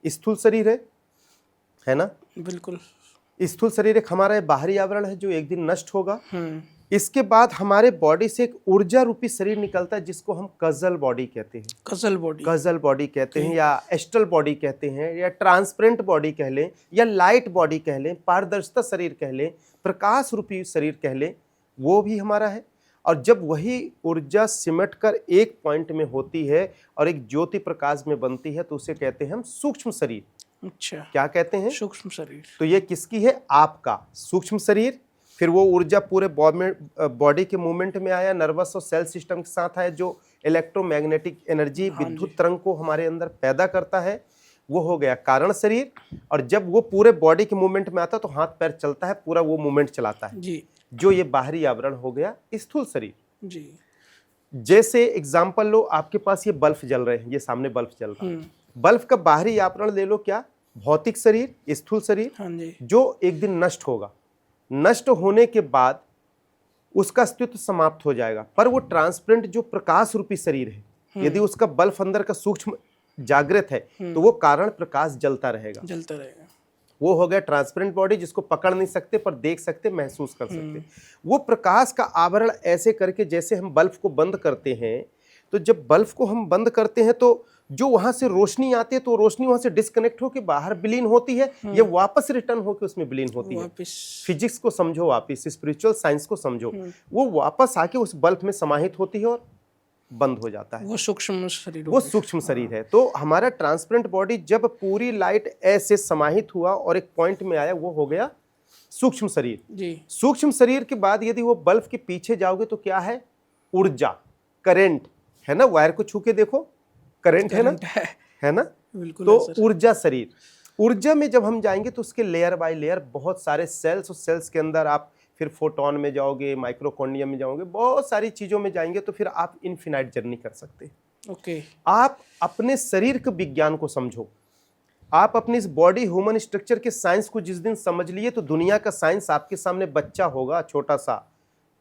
स्थूल शरीर है ना? बिल्कुल। स्थूल शरीर एक हमारा बाहरी आवरण है जो एक दिन नष्ट होगा। इसके बाद हमारे बॉडी से एक ऊर्जा रूपी शरीर निकलता है जिसको हम कजल बॉडी कहते हैं। कजल बॉडी कहते हैं या एस्ट्रल बॉडी कहते हैं या ट्रांसपेरेंट बॉडी कह लें या लाइट बॉडी कह लें, पारदर्शिता शरीर कह लें, प्रकाश रूपी शरीर कह लें, वो भी हमारा है। और जब वही ऊर्जा सिमट कर एक पॉइंट में होती है और एक ज्योति प्रकाश में बनती है तो उसे कहते हैं हम सूक्ष्म शरीर। अच्छा, क्या कहते हैं? सूक्ष्म शरीर। तो ये किसकी है? आपका सूक्ष्म शरीर। फिर वो ऊर्जा पूरे बॉडी के मूवमेंट में आया, नर्वस और सेल सिस्टम के साथ आया, जो इलेक्ट्रोमैग्नेटिक एनर्जी, हाँ विद्युत जी। तरंग को हमारे अंदर पैदा करता है, वो हो गया कारण शरीर। और जब वो पूरे बॉडी के मूवमेंट में आता है तो हाथ पैर चलता है, पूरा वो मूवमेंट चलाता है, जी जो ये बाहरी आवरण हो गया स्थूल शरीर। जी। जैसे एग्जाम्पल लो, आपके पास ये बल्ब जल रहे हैं, ये सामने बल्ब जल रहा है, बल्ब का बाहरी आवरण ले लो, क्या? भौतिक शरीर, स्थूल शरीर, हाँ जी। जो एक दिन नष्ट होगा। नष्ट होने के बाद उसका अस्तित्व समाप्त हो जाएगा, पर वो ट्रांसपेरेंट जो प्रकाश रूपी शरीर है, यदि उसका बल्ब अंदर का सूक्ष्म जागृत है तो वो कारण प्रकाश जलता रहेगा। जलता रहेगा। वो हो गया ट्रांसपेरेंट बॉडी, जिसको पकड़ नहीं सकते पर देख सकते, महसूस कर सकते। वो प्रकाश का आवरण ऐसे करके, जैसे हम बल्ब को बंद करते हैं, तो जब बल्ब को हम बंद करते हैं तो जो वहां से रोशनी आती है तो रोशनी वहां से डिस्कनेक्ट होकर बाहर विलीन होती है, ये वापस रिटर्न होकर उसमें विलीन होती है। फिजिक्स को समझो, आप इस स्पिरिचुअल साइंस को समझो, वो वापस आके उस बल्ब में समाहित होती है और बंद हो जाता है। वो सूक्ष्म शरीर, वो सूक्ष्म शरीर है। तो हमारा ट्रांसपेरेंट बॉडी जब पूरी लाइट ऐसे समाहित हुआ और एक पॉइंट में आया, वो हो गया सूक्ष्म शरीर जी। सूक्ष्म शरीर के बाद यदि वो बल्ब के पीछे जाओगे तो क्या है? ऊर्जा, करंट है ना, वायर को छू के देखो, करंट है ना, है ना। बिल्कुल। तो ऊर्जा शरीर, ऊर्जा में जब हम जाएंगे तो उसके लेयर बाय लेयर बहुत सारे सेल्स, और सेल्स के अंदर आप फिर फोटोन में जाओगे, माइक्रोकॉन्डियम में जाओगे, बहुत सारी चीजों में जाएंगे, तो फिर आप इनफिनाइट जर्नी कर सकते हैं। ओके। आप अपने शरीर के विज्ञान को समझो, आप अपनी इस बॉडी ह्यूमन स्ट्रक्चर के साइंस को जिस दिन समझ लिए तो दुनिया का साइंस आपके सामने बच्चा होगा, छोटा सा,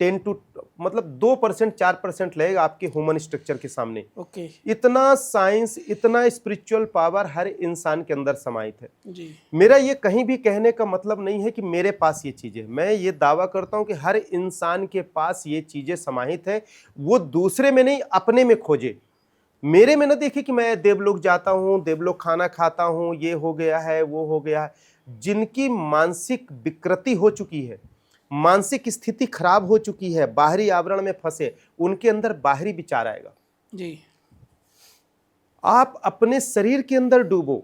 10 टू मतलब 2% 4% लगेगा आपके ह्यूमन स्ट्रक्चर के सामने। ओके। इतना साइंस, इतना स्पिरिचुअल पावर हर इंसान के अंदर समाहित है जी। मेरा ये कहीं भी कहने का मतलब नहीं है कि मेरे पास ये चीजें, मैं ये दावा करता हूं कि हर इंसान के पास ये चीजें समाहित है। वो दूसरे में नहीं, अपने में खोजे। मेरे में न देखे कि मैं देवलोक जाता हूं, देवलोक खाना खाता हूं, ये हो गया है, वो हो गया है। जिनकी मानसिक विकृति हो चुकी है, मानसिक स्थिति खराब हो चुकी है, बाहरी आवरण में फंसे, उनके अंदर बाहरी विचार आएगा। जी। आप अपने शरीर के अंदर डूबो,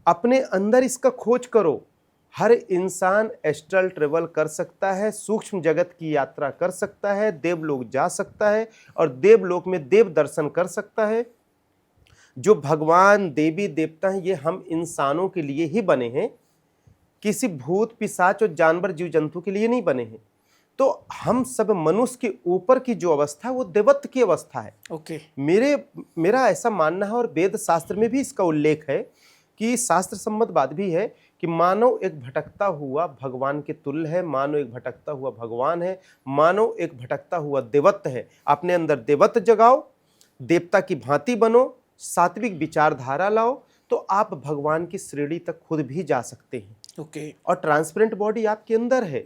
अपने अंदर इसका खोज करो। हर इंसान एस्ट्रल ट्रेवल कर सकता है, सूक्ष्म जगत की यात्रा कर सकता है, देवलोक जा सकता है और देवलोक में देव दर्शन कर सकता है। जो भगवान, देवी, देवता हैं, ये हम इंसानों के लिए ही बने हैं, किसी भूत, पिशाच और जानवर, जीव जंतु के लिए नहीं बने हैं। तो हम सब मनुष्य के ऊपर की जो अवस्था है वो देवत्व की अवस्था है। ओके। मेरा ऐसा मानना है, और वेद शास्त्र में भी इसका उल्लेख है कि शास्त्र सम्मत बात भी है कि मानव एक भटकता हुआ भगवान के तुल्य है, मानव एक भटकता हुआ भगवान है, मानव एक भटकता हुआ देवत्व है। अपने अंदर देवत्व जगाओ, देवता की भांति बनो, सात्विक विचारधारा लाओ, तो आप भगवान की श्रेणी तक खुद भी जा सकते हैं। ओके। और ट्रांसपेरेंट बॉडी आपके अंदर है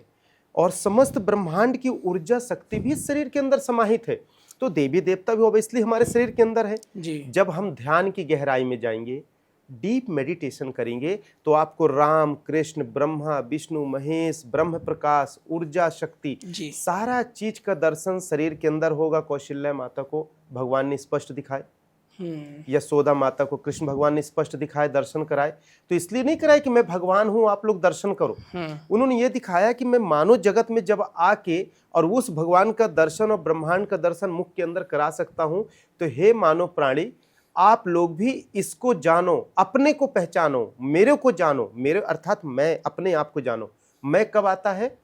और समस्त ब्रह्मांड की ऊर्जा शक्ति भी शरीर के अंदर समाहित है। तो देवी देवता भी ऑब्वियसली हमारे शरीर के अंदर है जी। जब हम ध्यान की गहराई में जाएंगे, डीप मेडिटेशन करेंगे, तो आपको राम, कृष्ण, ब्रह्मा, विष्णु, महेश, ब्रह्म प्रकाश, ऊर्जा शक्ति, सारा चीज का दर्शन शरीर के अंदर होगा। कौशल्या माता को भगवान ने स्पष्ट दिखाए, यशोदा माता को कृष्ण भगवान ने स्पष्ट दिखाए, दर्शन कराए। तो इसलिए नहीं कराए कि मैं भगवान हूं, आप लोग दर्शन करो। उन्होंने ये दिखाया कि मैं मानव जगत में जब आके और उस भगवान का दर्शन और ब्रह्मांड का दर्शन मुख के अंदर करा सकता हूं, तो हे मानव प्राणी, आप लोग भी इसको जानो, अपने को पहचानो, मेरे को जानो, मेरे अर्थात मैं, अपने आप को जानो। मैं कब आता है?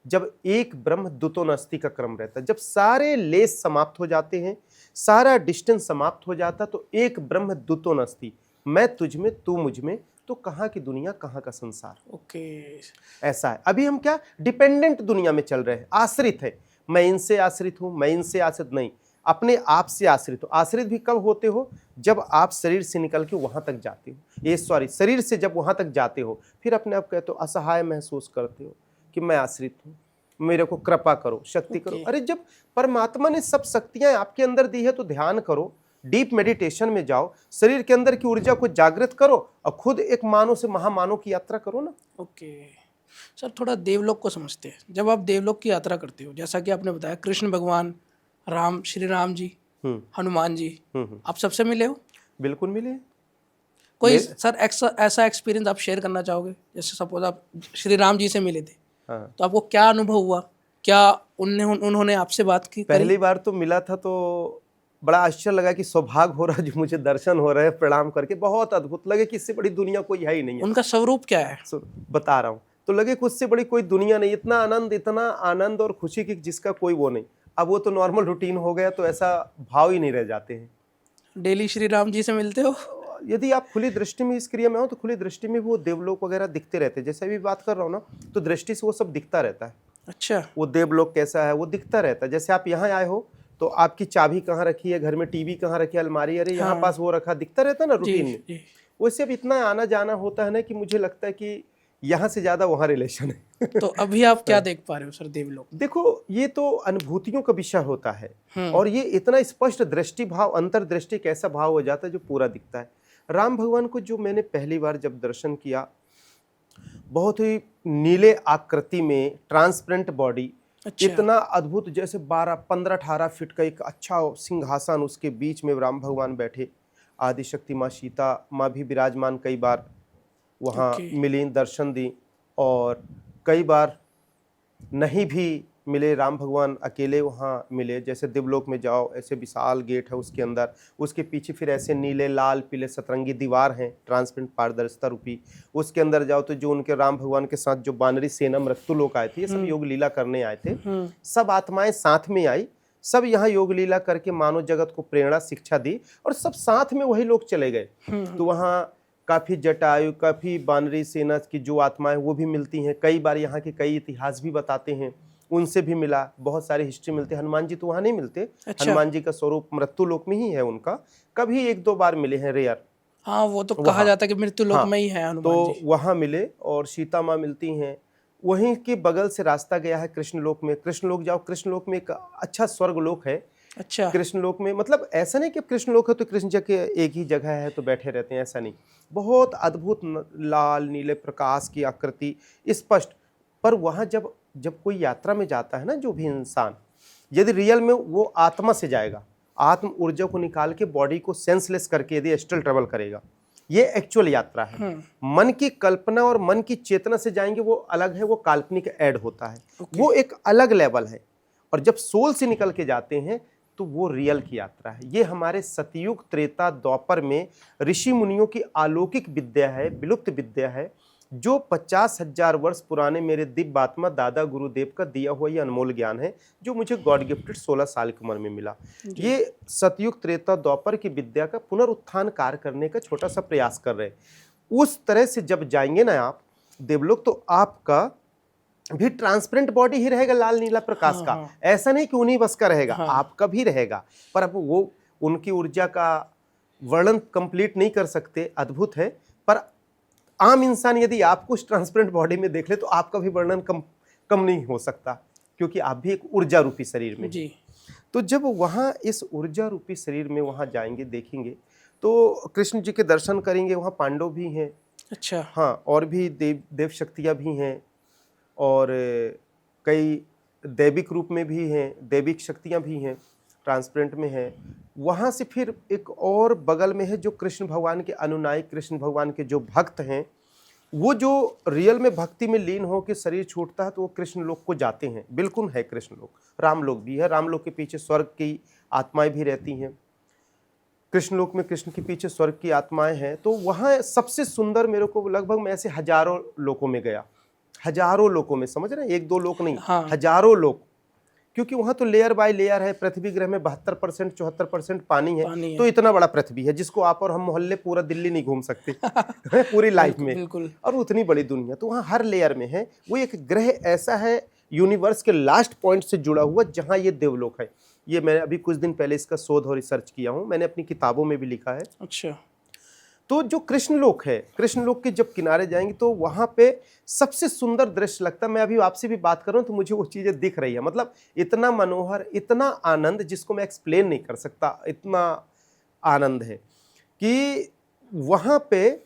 जब एक ब्रह्म द्वुतोनास्ति का क्रम रहता है, जब सारे लेस समाप्त हो जाते हैं, सारा डिस्टेंस समाप्त हो जाता, तो एक ब्रह्म द्वुतोनास्ति, मैं तुझ में, तू मुझ में, तो कहाँ की दुनिया, कहाँ का संसार। ओके। ऐसा है। अभी हम क्या डिपेंडेंट दुनिया में चल रहे हैं, आश्रित है। मैं इनसे आश्रित हूं, मैं इनसे आश्रित नहीं, अपने आप से आश्रित हो। आश्रित भी कब होते हो? जब आप शरीर से निकल के वहां तक जाते हो, शरीर से जब वहां तक जाते हो, फिर अपने आप कहते हो, असहाय महसूस करते हो कि मैं आश्रित हूं, मेरे को कृपा करो, शक्ति करो। अरे जब परमात्मा ने सब शक्तियां आपके अंदर दी है तो ध्यान करो, डीप मेडिटेशन में जाओ, शरीर के अंदर की ऊर्जा को जागृत करो और खुद एक मानव से महामानव की यात्रा करो ना। ओके। सर थोड़ा देवलोक को समझते हैं। जब आप देवलोक की यात्रा करते हो, जैसा कि आपने बताया कृष्ण भगवान, राम, श्री राम जी, हनुमान जी, आप सबसे मिले हो? बिल्कुल मिले। कोई सर ऐसा एक्सपीरियंस आप शेयर करना चाहोगे? जैसे सपोज आप श्री राम जी से मिले थे, हाँ, तो आपको क्या अनुभव हुआ? क्या उन्होंने आपसे बात करी? पहली बार तो मिला था तो बड़ा आश्चर्य लगा कि सौभाग्य हो रहा है, जो मुझे दर्शन हो रहे हैं प्रणाम करके, बहुत अद्भुत लगे कि इससे बड़ी दुनिया कोई है ही नहीं है। उनका स्वरूप क्या है? बता रहा हूँ, तो लगे कि उससे बड़ी कोई दुनिया नहीं, इतना आनंद और खुशी की जिसका कोई वो नहीं। अब वो तो नॉर्मल रूटीन हो गया, तो ऐसा भाव ही नहीं रह जाते हैं। डेली श्री राम जी से मिलते हो? यदि आप खुली दृष्टि में इस क्रिया में हो तो खुली दृष्टि में वो देवलोक वगैरह दिखते रहते हैं। जैसे अभी बात कर रहा हूँ ना, तो दृष्टि से वो सब दिखता रहता है। अच्छा। वो देवलोक कैसा है वो दिखता रहता है। जैसे आप यहाँ आए हो तो आपकी चाबी कहाँ रखी है, घर में टीवी कहाँ रखी है, अलमारी, अरे यहाँ हाँ। पास वो रखा, दिखता रहता है ना जी रूटीन में। जी। वैसे अब इतना आना जाना होता है ना कि मुझे लगता है कि यहाँ से ज्यादा वहाँ रिलेशन है। तो अभी आप क्या देख पा रहे हो सर देवलोक? देखो, ये तो अनुभूतियों का विषय होता है, और ये इतना स्पष्ट दृष्टि भाव, अंतर्दृष्टि कैसा भाव हो जाता है जो पूरा दिखता है। राम भगवान को जो मैंने पहली बार जब दर्शन किया, बहुत ही नीले आकृति में, ट्रांसपेरेंट बॉडी, अच्छा। इतना अद्भुत, जैसे 12, 15, 18 फीट का एक अच्छा सिंहासन, उसके बीच में राम भगवान बैठे। आदिशक्ति माँ सीता माँ भी विराजमान कई बार वहाँ ओके। मिली, दर्शन दी, और कई बार नहीं भी मिले, राम भगवान अकेले वहाँ मिले। जैसे देवलोक में जाओ, ऐसे विशाल गेट है उसके अंदर, उसके पीछे फिर ऐसे नीले लाल पीले सतरंगी दीवार हैं, ट्रांसपेरेंट पारदर्शिता रूपी। उसके अंदर जाओ तो जो उनके राम भगवान के साथ जो बानरी सेना मृत्यु लोग आए थे, ये सब योग लीला करने आए थे, सब आत्माएं साथ में आई, सब यहाँ योग लीला करके मानव जगत को प्रेरणा शिक्षा दी, और सब साथ में वही लोग चले गए। तो वहाँ काफ़ी जटायु, काफ़ी बानरी सेना की जो आत्माएं वो भी मिलती हैं। कई बार यहाँ के कई इतिहास भी बताते हैं, उनसे भी मिला, बहुत सारी हिस्ट्री मिलते हैं। हनुमान जी तो वहाँ नहीं मिलते। अच्छा। हनुमान जी का स्वरूप मृत्यु लोक में ही है उनका, कभी 1-2 बार मिले हैं, रेयर। हाँ, वो तो कहा जाता है कि मृत्यु लोक में ही है हनुमान तो जी। वहाँ मिले, और सीता माँ मिलती हैं। वहीं के बगल से रास्ता गया है कृष्ण लोक में। कृष्ण लोक जाओ, कृष्ण लोक में एक अच्छा स्वर्ग लोक है। अच्छा। कृष्ण लोक में मतलब ऐसा नहीं कि कृष्ण लोक है तो कृष्ण जी के एक ही जगह है तो बैठे रहते हैं, ऐसा नहीं। बहुत अद्भुत लाल नीले प्रकाश की आकृति स्पष्ट। पर वहाँ जब जब कोई यात्रा में जाता है ना, जो भी इंसान, यदि रियल में वो आत्मा से जाएगा, आत्म ऊर्जा को निकाल के बॉडी को सेंसलेस करके यदि एस्ट्रल ट्रेवल करेगा, ये एक्चुअल यात्रा है। मन की कल्पना और मन की चेतना से जाएंगे वो अलग है, वो काल्पनिक ऐड होता है, वो एक अलग लेवल है। और जब सोल से निकल के जाते हैं तो वो रियल की यात्रा है। ये हमारे सतयुग त्रेता द्वापर में ऋषि मुनियों की अलौकिक विद्या है, विलुप्त विद्या है, जो 50,000 वर्ष पुराने मेरे दिव्य आत्मा दादा गुरुदेव का दिया हुआ ये अनमोल ज्ञान है, जो मुझे गॉड गिफ्टेड 16 साल की उम्र में मिला। ये सतयुग त्रेता द्वापर की विद्या का पुनरुत्थान कार्य करने का छोटा सा प्रयास कर रहे हैं। उस तरह से जब जाएंगे ना आप देवलोक, तो आपका भी ट्रांसपेरेंट बॉडी ही रहेगा, लाल नीला प्रकाश का। ऐसा नहीं कि उन्हीं बस का रहेगा, आपका भी रहेगा। पर अब वो उनकी ऊर्जा का वर्णन कंप्लीट नहीं कर सकते, अद्भुत है। पर आम इंसान यदि आपको उस ट्रांसपेरेंट बॉडी में देख ले तो आपका भी वर्णन कम नहीं हो सकता, क्योंकि आप भी एक ऊर्जा रूपी शरीर में जी। तो जब वहाँ इस ऊर्जा रूपी शरीर में वहाँ जाएंगे, देखेंगे, तो कृष्ण जी के दर्शन करेंगे। वहाँ पांडव भी हैं। अच्छा। हाँ, और भी देव शक्तियाँ भी हैं, और कई दैविक रूप में भी हैं, दैविक शक्तियाँ भी हैं, ट्रांसपेरेंट में है। वहाँ से फिर एक और बगल में है जो कृष्ण भगवान के अनुनायी, कृष्ण भगवान के जो भक्त हैं, वो जो रियल में भक्ति में लीन हो के शरीर छूटता है तो वो कृष्ण लोक को जाते हैं। बिल्कुल है कृष्ण लोक, राम लोक भी है। राम लोक के पीछे स्वर्ग की आत्माएं भी रहती हैं। कृष्ण लोक में कृष्ण के पीछे स्वर्ग की आत्माएं हैं। तो वहाँ सबसे सुंदर मेरे को, लगभग मैं ऐसे हजारों लोकों में गया, हजारों लोकों में, समझ रहे हैं, 1-2 लोक नहीं, हजारों लोक। क्योंकि वहाँ तो लेयर बाय लेयर है। पृथ्वी ग्रह में 72% 74% पानी है, तो इतना बड़ा पृथ्वी है जिसको आप और हम मोहल्ले पूरा दिल्ली नहीं घूम सकते पूरी लाइफ में। और उतनी बड़ी दुनिया, तो वहाँ हर लेयर में है। वो एक ग्रह ऐसा है यूनिवर्स के लास्ट पॉइंट से जुड़ा हुआ, जहाँ ये देवलोक है। ये मैंने अभी कुछ दिन पहले इसका शोध और रिसर्च किया हूँ, मैंने अपनी किताबों में भी लिखा है। अच्छा। तो जो कृष्ण लोक है, कृष्ण लोक के जब किनारे जाएंगे तो वहाँ पे सबसे सुंदर दृश्य लगता है। मैं अभी आपसे भी बात कर रहा हूँ तो मुझे वो चीज़ें दिख रही है। मतलब इतना मनोहर, इतना आनंद जिसको मैं एक्सप्लेन नहीं कर सकता, इतना आनंद है कि वहाँ पे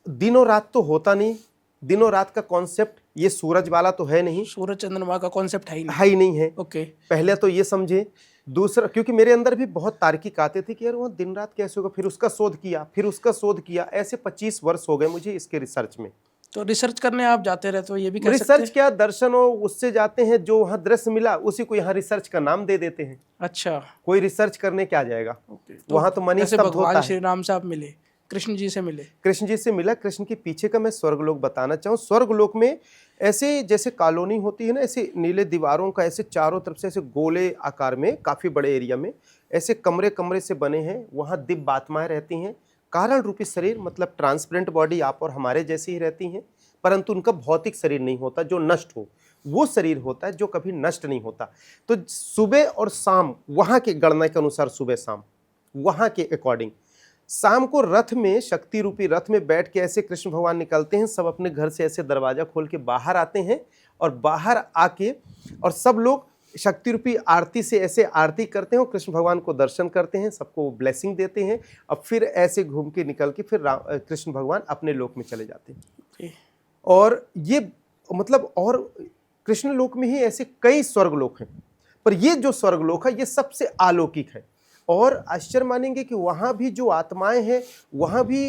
दिनों रात तो होता नहीं। दिनों रात का कॉन्सेप्ट ये सूरज वाला तो है नहीं, सूरज चंद्रमा का कॉन्सेप्ट है ही नहीं है। ओके। पहले तो ये समझे। दूसरा, क्योंकि मेरे अंदर भी बहुत तार्किक आते थे कि यार वो दिन रात कैसे होगा, फिर उसका शोध किया, फिर उसका शोध किया, ऐसे 25 वर्ष हो गए मुझे इसके रिसर्च में। तो रिसर्च करने आप जाते रहते हो, ये भी कह सकते रिसर्च हैं? क्या, दर्शनों उससे जाते हैं, जो वहाँ दृश्य मिला उसी को यहाँ रिसर्च का नाम दे देते हैं। अच्छा, कोई रिसर्च करने क्या जाएगा, ओके। वहाँ तो मन ही जैसे स्तब्ध होता भगवान है। श्री राम से आप मिले, कृष्ण जी से मिले। कृष्ण जी से मिला। कृष्ण के पीछे का मैं स्वर्गलोक बताना चाहूँ। स्वर्गलोक में ऐसे जैसे कॉलोनी होती है ना, ऐसे नीले दीवारों का, ऐसे चारों तरफ से ऐसे गोले आकार में, काफी बड़े एरिया में ऐसे कमरे कमरे से बने हैं। वहाँ दिव्य आत्माएं रहती हैं। कारण रूपी शरीर, मतलब ट्रांसपेरेंट बॉडी आप और हमारे जैसी ही रहती हैं, परंतु उनका भौतिक शरीर नहीं होता जो नष्ट हो, वो शरीर होता है जो कभी नष्ट नहीं होता। तो सुबह और शाम, वहाँ के गणना के अनुसार सुबह शाम, वहाँ के अकॉर्डिंग शाम को रथ में, शक्ति रूपी रथ में बैठ के ऐसे कृष्ण भगवान निकलते हैं। सब अपने घर से ऐसे दरवाजा खोल के बाहर आते हैं और बाहर आके और सब लोग शक्ति रूपी आरती से ऐसे आरती करते हैं और कृष्ण भगवान को दर्शन करते हैं, सबको ब्लेसिंग देते हैं और फिर ऐसे घूम के निकल के फिर कृष्ण भगवान अपने लोक में चले जाते हैं। और ये मतलब, और कृष्ण लोक में ही ऐसे कई स्वर्गलोक हैं, पर ये जो स्वर्गलोक है ये सबसे अलौकिक है। और आश्चर्य मानेंगे कि वहाँ भी जो आत्माएं हैं, वहाँ भी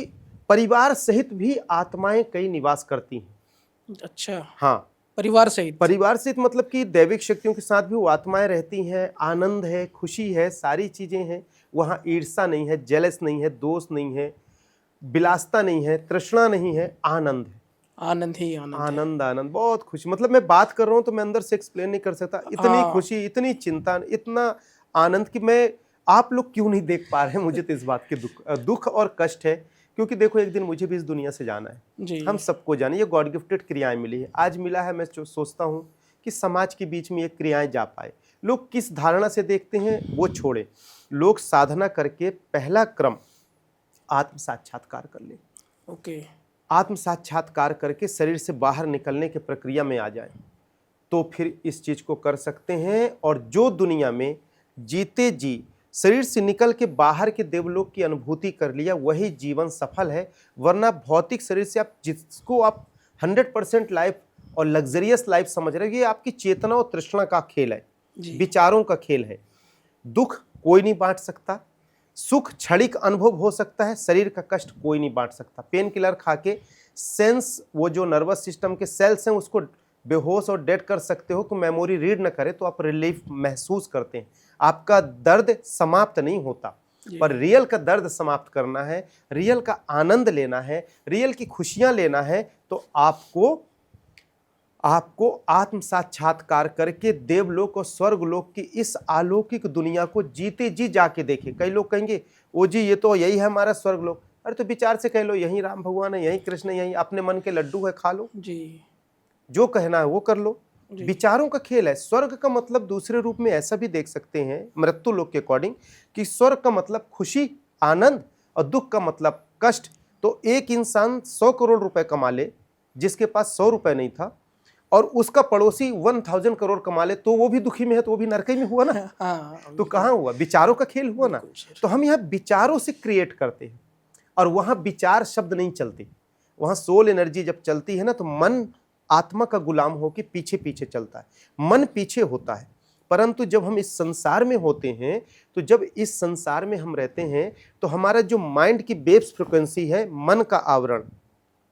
परिवार सहित भी आत्माएं कई निवास करती हैं। अच्छा, हाँ, परिवार सहित। परिवार सहित मतलब कि दैविक शक्तियों के साथ भी वो आत्माएं रहती हैं। आनंद है, खुशी है, सारी चीजें हैं वहाँ। ईर्ष्या नहीं है, जेलस नहीं है, दोष नहीं है, विलासता नहीं है, तृष्णा नहीं है, आनंद है। आनंद ही आनंद है। आनंद, आनंद, बहुत खुशी। मतलब मैं बात कर रहा हूँ तो मैं अंदर से एक्सप्लेन नहीं कर सकता। इतनी खुशी, इतनी चिंता, इतना आनंद कि मैं, आप लोग क्यों नहीं देख पा रहे हैं, मुझे तो इस बात के दुख और कष्ट है। क्योंकि देखो, एक दिन मुझे भी इस दुनिया से जाना है जी। हम सबको जाने। ये गॉड गिफ्टेड क्रियाएं मिली है, आज मिला है। मैं सोचता हूँ कि समाज के बीच में ये क्रियाएं जा पाए। लोग किस धारणा से देखते हैं वो छोड़े, लोग साधना करके पहला क्रम आत्म साक्षात्कार कर ले। ओके। आत्म साक्षात्कार करके शरीर से बाहर निकलने की प्रक्रिया में आ जाए तो फिर इस चीज को कर सकते हैं। और जो दुनिया में जीते जी शरीर से निकल के बाहर के देवलोक की अनुभूति कर लिया, वही जीवन सफल है। वरना भौतिक शरीर से आप जिसको आप 100% लाइफ और लग्जरियस लाइफ समझ रहे हैं, ये आपकी चेतना और तृष्णा का खेल है, विचारों का खेल है। दुख कोई नहीं बांट सकता, सुख क्षणिक अनुभव हो सकता है, शरीर का कष्ट कोई नहीं बांट सकता। पेन किलर खा के सेंस, वो जो नर्वस सिस्टम के सेल्स हैं उसको बेहोश और डेड कर सकते हो, तो मेमोरी रीड न करे तो आप रिलीफ महसूस करते हैं। आपका दर्द समाप्त नहीं होता, पर रियल का दर्द समाप्त करना है, रियल का आनंद लेना है, रियल की खुशियां लेना है, तो आपको आत्म साक्षात्कार करके देवलोक और स्वर्गलोक की इस अलौकिक दुनिया को जीते जी जाके देखे। कई लोग कहेंगे, ओ जी ये तो यही है हमारा स्वर्गलोक। अरे तो विचार से कह लो, यही राम भगवान है, यही कृष्ण है, यही अपने मन के लड्डू है, खा लो जी, जो कहना है वो कर लो। विचारों का खेल है। स्वर्ग का मतलब दूसरे रूप में ऐसा भी देख सकते हैं मृत्यु लोक के अकॉर्डिंग कि स्वर्ग का मतलब खुशी, आनंद, और दुख का मतलब कष्ट। तो एक इंसान 100 करोड़ रुपए कमा ले, जिसके पास 100 रुपए नहीं था, और उसका पड़ोसी 1000 करोड़ कमा ले, तो वो भी दुखी में है, तो वो भी नरक में हुआ ना। तो कहाँ हुआ? विचारों का खेल हुआ ना। तो हम यहाँ विचारों से क्रिएट करते हैं, और वहां विचार शब्द नहीं चलते। वहां सोल एनर्जी जब चलती है ना, तो मन आत्मा का गुलाम होकर पीछे पीछे चलता है। मन पीछे होता है, परंतु जब हम इस संसार में होते हैं, तो जब इस संसार में हम रहते हैं, तो हमारा जो माइंड की वेव्स फ्रिक्वेंसी है, मन का आवरण,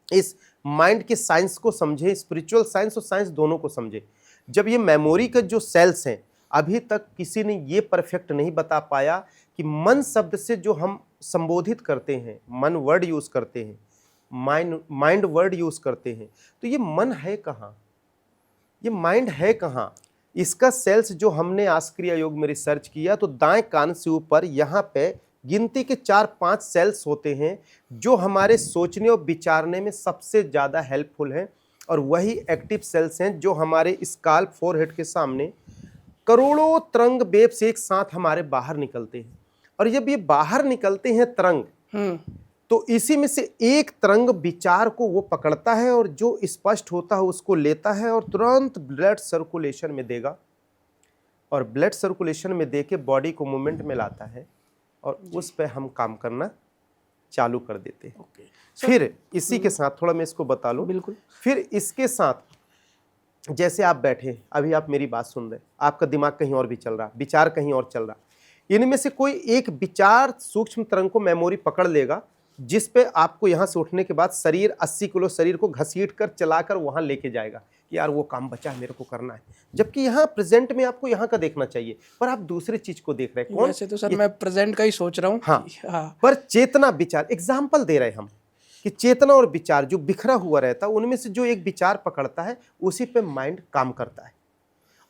इस माइंड के साइंस को समझे, स्पिरिचुअल साइंस और साइंस दोनों को समझे। जब ये मेमोरी के जो सेल्स हैं, अभी तक किसी ने ये परफेक्ट नहीं बता पाया कि मन शब्द से जो हम संबोधित करते हैं, मन वर्ड यूज करते हैं, माइंड वर्ड यूज करते हैं, तो ये मन है कहाँ, ये माइंड है कहाँ? इसका सेल्स जो हमने आस्क्रिया योग में रिसर्च किया, तो दाएं कान से ऊपर यहाँ पे गिनती के 4-5 सेल्स होते हैं जो हमारे सोचने और विचारने में सबसे ज़्यादा हेल्पफुल हैं, और वही एक्टिव सेल्स हैं जो हमारे स्काल्प, फोरहेड के सामने करोड़ों तरंग वेव्स एक साथ हमारे बाहर निकलते हैं। और जब ये बाहर निकलते हैं तरंग, तो इसी में से एक तरंग विचार को वो पकड़ता है, और जो स्पष्ट होता है उसको लेता है और तुरंत ब्लड सर्कुलेशन में देगा, और ब्लड सर्कुलेशन में देके बॉडी को मूवमेंट में लाता है, और उस पे हम काम करना चालू कर देते हैं। फिर इसी के साथ थोड़ा मैं इसको बता लूं। बिल्कुल। फिर इसके साथ जैसे आप बैठे हैं, अभी आप मेरी बात सुन रहे हैं, आपका दिमाग कहीं और भी चल रहा, विचार कहीं और चल रहा, इनमें से कोई एक विचार सूक्ष्म तरंग को मेमोरी पकड़ लेगा, जिस पे आपको यहाँ से उठने के बाद शरीर 80 किलो शरीर को घसीट कर चलाकर वहाँ लेके जाएगा कि यार वो काम बचा है, मेरे को करना है। जबकि यहाँ प्रेजेंट में आपको यहाँ का देखना चाहिए, पर आप दूसरी चीज को देख रहे हैं। कौन? वैसे तो सर मैं प्रेजेंट का ही सोच रहा हूँ। हाँ, हाँ, पर चेतना विचार, एग्जाम्पल दे रहे हैं हम कि चेतना और विचार जो बिखरा हुआ रहता है, उनमें से जो एक विचार पकड़ता है उसी पे माइंड काम करता है,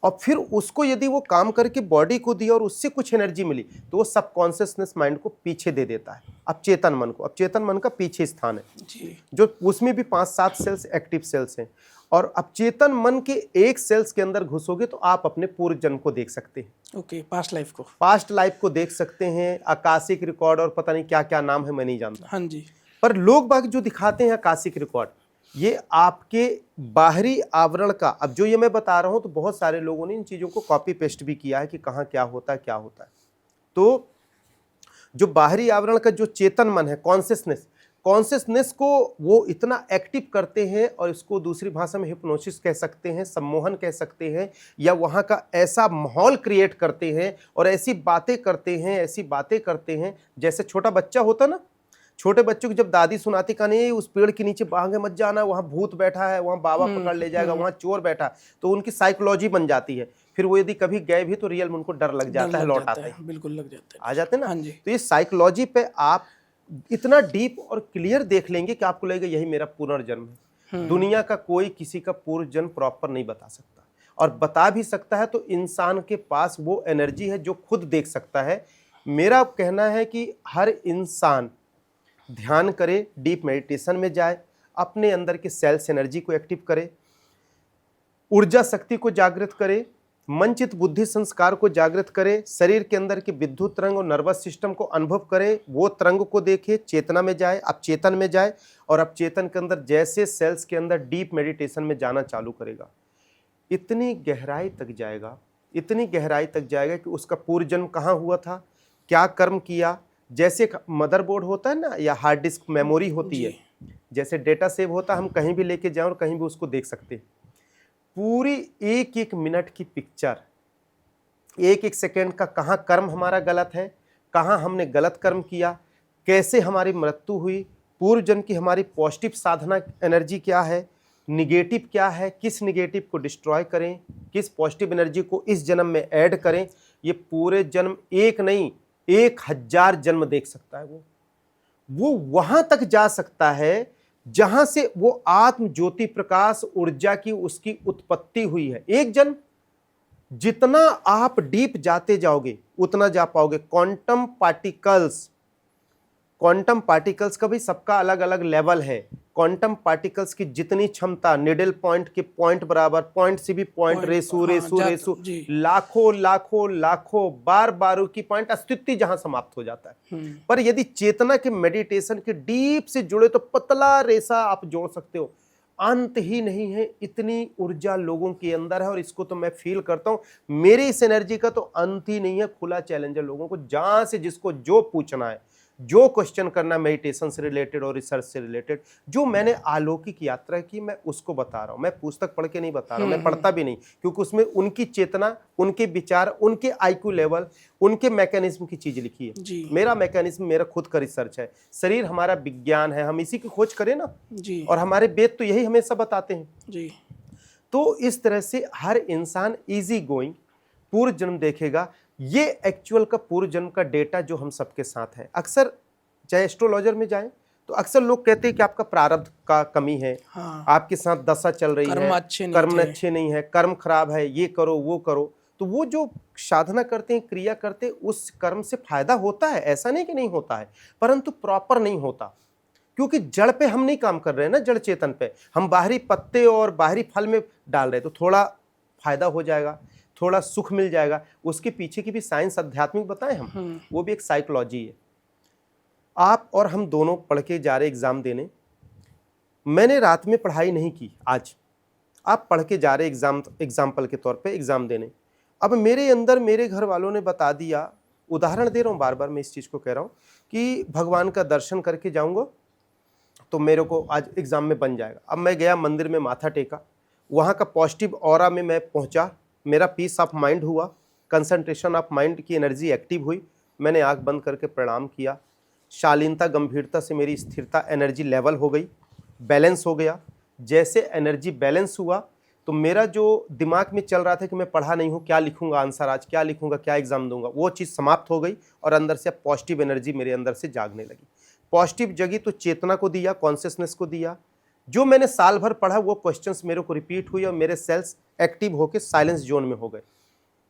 और फिर उसको यदि वो काम करके बॉडी को दिया और उससे कुछ एनर्जी मिली तो वो सबकॉन्शियसनेस माइंड को पीछे दे देता है, अब चेतन मन को। अब चेतन मन का पीछे स्थान है जी, जो उसमें भी 5-7 सेल्स एक्टिव सेल्स हैं, और अब चेतन मन के एक सेल्स के अंदर घुसोगे तो आप अपने पूर्व जन्म को देख सकते हैं। ओके, पास्ट लाइफ को। पास्ट लाइफ को देख सकते हैं, आकाशिक रिकॉर्ड और पता नहीं क्या क्या नाम है, मैं नहीं जानता। हाँ जी, पर लोग बाग जो दिखाते हैं आकाशिक रिकॉर्ड, ये आपके बाहरी आवरण का, अब जो ये मैं बता रहा हूं तो बहुत सारे लोगों ने इन चीजों को कॉपी पेस्ट भी किया है कि कहाँ क्या होता है क्या होता है। तो जो बाहरी आवरण का जो चेतन मन है, कॉन्शियसनेस को वो इतना एक्टिव करते हैं, और इसको दूसरी भाषा में हिप्नोसिस कह सकते हैं, सम्मोहन कह सकते हैं, या वहाँ का ऐसा माहौल क्रिएट करते हैं और ऐसी बातें करते हैं जैसे छोटा बच्चा होता ना, छोटे बच्चों की जब दादी सुनाती कहानी, उस पेड़ के नीचे आगे मत जाना, वहाँ भूत बैठा है, वहाँ बाबा पकड़ ले जाएगा, वहाँ चोर बैठा है, तो उनकी साइकोलॉजी बन जाती है। फिर वो यदि कभी गए भी तो रियल में उनको डर लग जाता है, लौट आते हैं, बिल्कुल लग जाता है। आ जाते हैं ना। हाँ जी, तो ये साइकोलॉजी पे आप इतना डीप और क्लियर देख लेंगे कि आपको लगेगा यही मेरा पुनर्जन्म है। दुनिया का कोई किसी का पूर्व जन्म प्रॉपर नहीं बता सकता, और बता भी सकता है तो इंसान के पास वो एनर्जी है जो खुद देख सकता है। मेरा कहना है कि हर इंसान ध्यान करे, डीप मेडिटेशन में जाए, अपने अंदर के सेल्स एनर्जी को एक्टिव करे, ऊर्जा शक्ति को जागृत करे, मन चित बुद्धि संस्कार को जागृत करे, शरीर के अंदर के विद्युत तरंग और नर्वस सिस्टम को अनुभव करे, वो तरंग को देखे, चेतना में जाए, अब चेतन में जाए, और अब चेतन के अंदर जैसे सेल्स के अंदर डीप मेडिटेशन में जाना चालू करेगा, इतनी गहराई तक जाएगा कि उसका पूर्व जन्म कहाँ हुआ था, क्या कर्म किया। जैसे एक मदरबोर्ड होता है ना, या हार्ड डिस्क मेमोरी होती है, जैसे डेटा सेव होता है, हम कहीं भी लेके जाएं और कहीं भी उसको देख सकते हैं। पूरी एक एक मिनट की पिक्चर, एक एक सेकेंड का कहाँ कर्म हमारा गलत है, कहाँ हमने गलत कर्म किया, कैसे हमारी मृत्यु हुई, पूर्व जन्म की हमारी पॉजिटिव साधना एनर्जी क्या है, निगेटिव क्या है, किस निगेटिव को डिस्ट्रॉय करें, किस पॉजिटिव एनर्जी को इस जन्म में ऐड करें। ये पूरे जन्म एक नहीं 1000 जन्म देख सकता है। वो वहां तक जा सकता है जहां से वो आत्म ज्योति प्रकाश ऊर्जा की उसकी उत्पत्ति हुई है। एक जन्म, जितना आप डीप जाते जाओगे उतना जा पाओगे। क्वांटम पार्टिकल्स का भी सबका अलग अलग लेवल है। क्वांटम पार्टिकल्स की जितनी क्षमता, निडल पॉइंट के पॉइंट बराबर, पॉइंट से भी पॉइंट, रेसू लाखों बार की पॉइंट अस्तित्व जहां समाप्त हो जाता है। पर यदि चेतना के मेडिटेशन के डीप से जुड़े तो पतला रेसा आप जोड़ सकते हो। अंत ही नहीं है, इतनी ऊर्जा लोगों के अंदर है, और इसको तो मैं फील करता हूं। मेरी इस एनर्जी का तो अंत ही नहीं है। खुला चैलेंज है लोगों को, जहां से जिसको जो पूछना है, जो क्वेश्चन करना, मेडिटेशन से रिलेटेड और रिसर्च से रिलेटेड, जो मैंने अलौकिक यात्रा की, मैं उसको बता रहा हूं। मैं पुस्तक पढ़ के नहीं बता रहा हूं, मैं पढ़ता भी नहीं, क्योंकि उसमें उनकी चेतना, उनके विचार, उनके आईक्यू लेवल, उनके मैकेनिज्म की चीज लिखी है। मेरा मैकेनिज्म मेरा खुद का रिसर्च है। शरीर हमारा विज्ञान है, हम इसी की खोज करें ना जी। और हमारे वेद तो यही हमेशा बताते हैं जी। तो इस तरह से हर इंसान इजी गोइंग पूर्व जन्म देखेगा। ये एक्चुअल का पूर्व जन्म का डेटा जो हम सबके साथ है। अक्सर चाहे एस्ट्रोलॉजर में जाएं तो अक्सर लोग कहते हैं कि आपका प्रारब्ध का कमी है, हाँ। आपके साथ दशा चल रही है, कर्म अच्छे नहीं है, कर्म खराब है, ये करो वो करो। तो वो जो साधना करते हैं, क्रिया करते हैं, उस कर्म से फायदा होता है, ऐसा नहीं कि नहीं होता है, परंतु प्रॉपर नहीं होता, क्योंकि जड़ पे हम नहीं काम कर रहे हैं ना, जड़ चेतन पे हम बाहरी पत्ते और बाहरी फल में डाल रहे हैं। तो थोड़ा फायदा हो जाएगा, थोड़ा सुख मिल जाएगा, उसके पीछे की भी साइंस आध्यात्मिक बताएं हम, वो भी एक साइकोलॉजी है। आप और हम दोनों पढ़ के जा रहे एग्जाम देने, मैंने रात में पढ़ाई नहीं की, आज आप पढ़ के जा रहे एग्जाम्पल के तौर पे एग्जाम देने। अब मेरे अंदर मेरे घर वालों ने बता दिया, उदाहरण दे रहा हूँ, बार बार मैं इस चीज़ को कह रहा हूँ कि भगवान का दर्शन करके जाऊँगा तो मेरे को आज एग्जाम में बन जाएगा। अब मैं गया मंदिर में, माथा टेका, वहाँ का पॉजिटिव ऑरा में मैं पहुँचा, मेरा पीस ऑफ माइंड हुआ, कंसंट्रेशन ऑफ माइंड की एनर्जी एक्टिव हुई। मैंने आंख बंद करके प्रणाम किया, शालीनता गंभीरता से मेरी स्थिरता एनर्जी लेवल हो गई, बैलेंस हो गया। जैसे एनर्जी बैलेंस हुआ तो मेरा जो दिमाग में चल रहा था कि मैं पढ़ा नहीं हूँ, क्या लिखूंगा आंसर आज, क्या लिखूंगा, क्या एग्जाम दूंगा, वो चीज़ समाप्त हो गई और अंदर से पॉजिटिव एनर्जी मेरे अंदर से जागने लगी। पॉजिटिव जगी तो चेतना को दिया, कॉन्शियसनेस को दिया। जो मैंने साल भर पढ़ा वो क्वेश्चंस मेरे को रिपीट हुई और मेरे सेल्स एक्टिव होकर साइलेंस जोन में हो गए,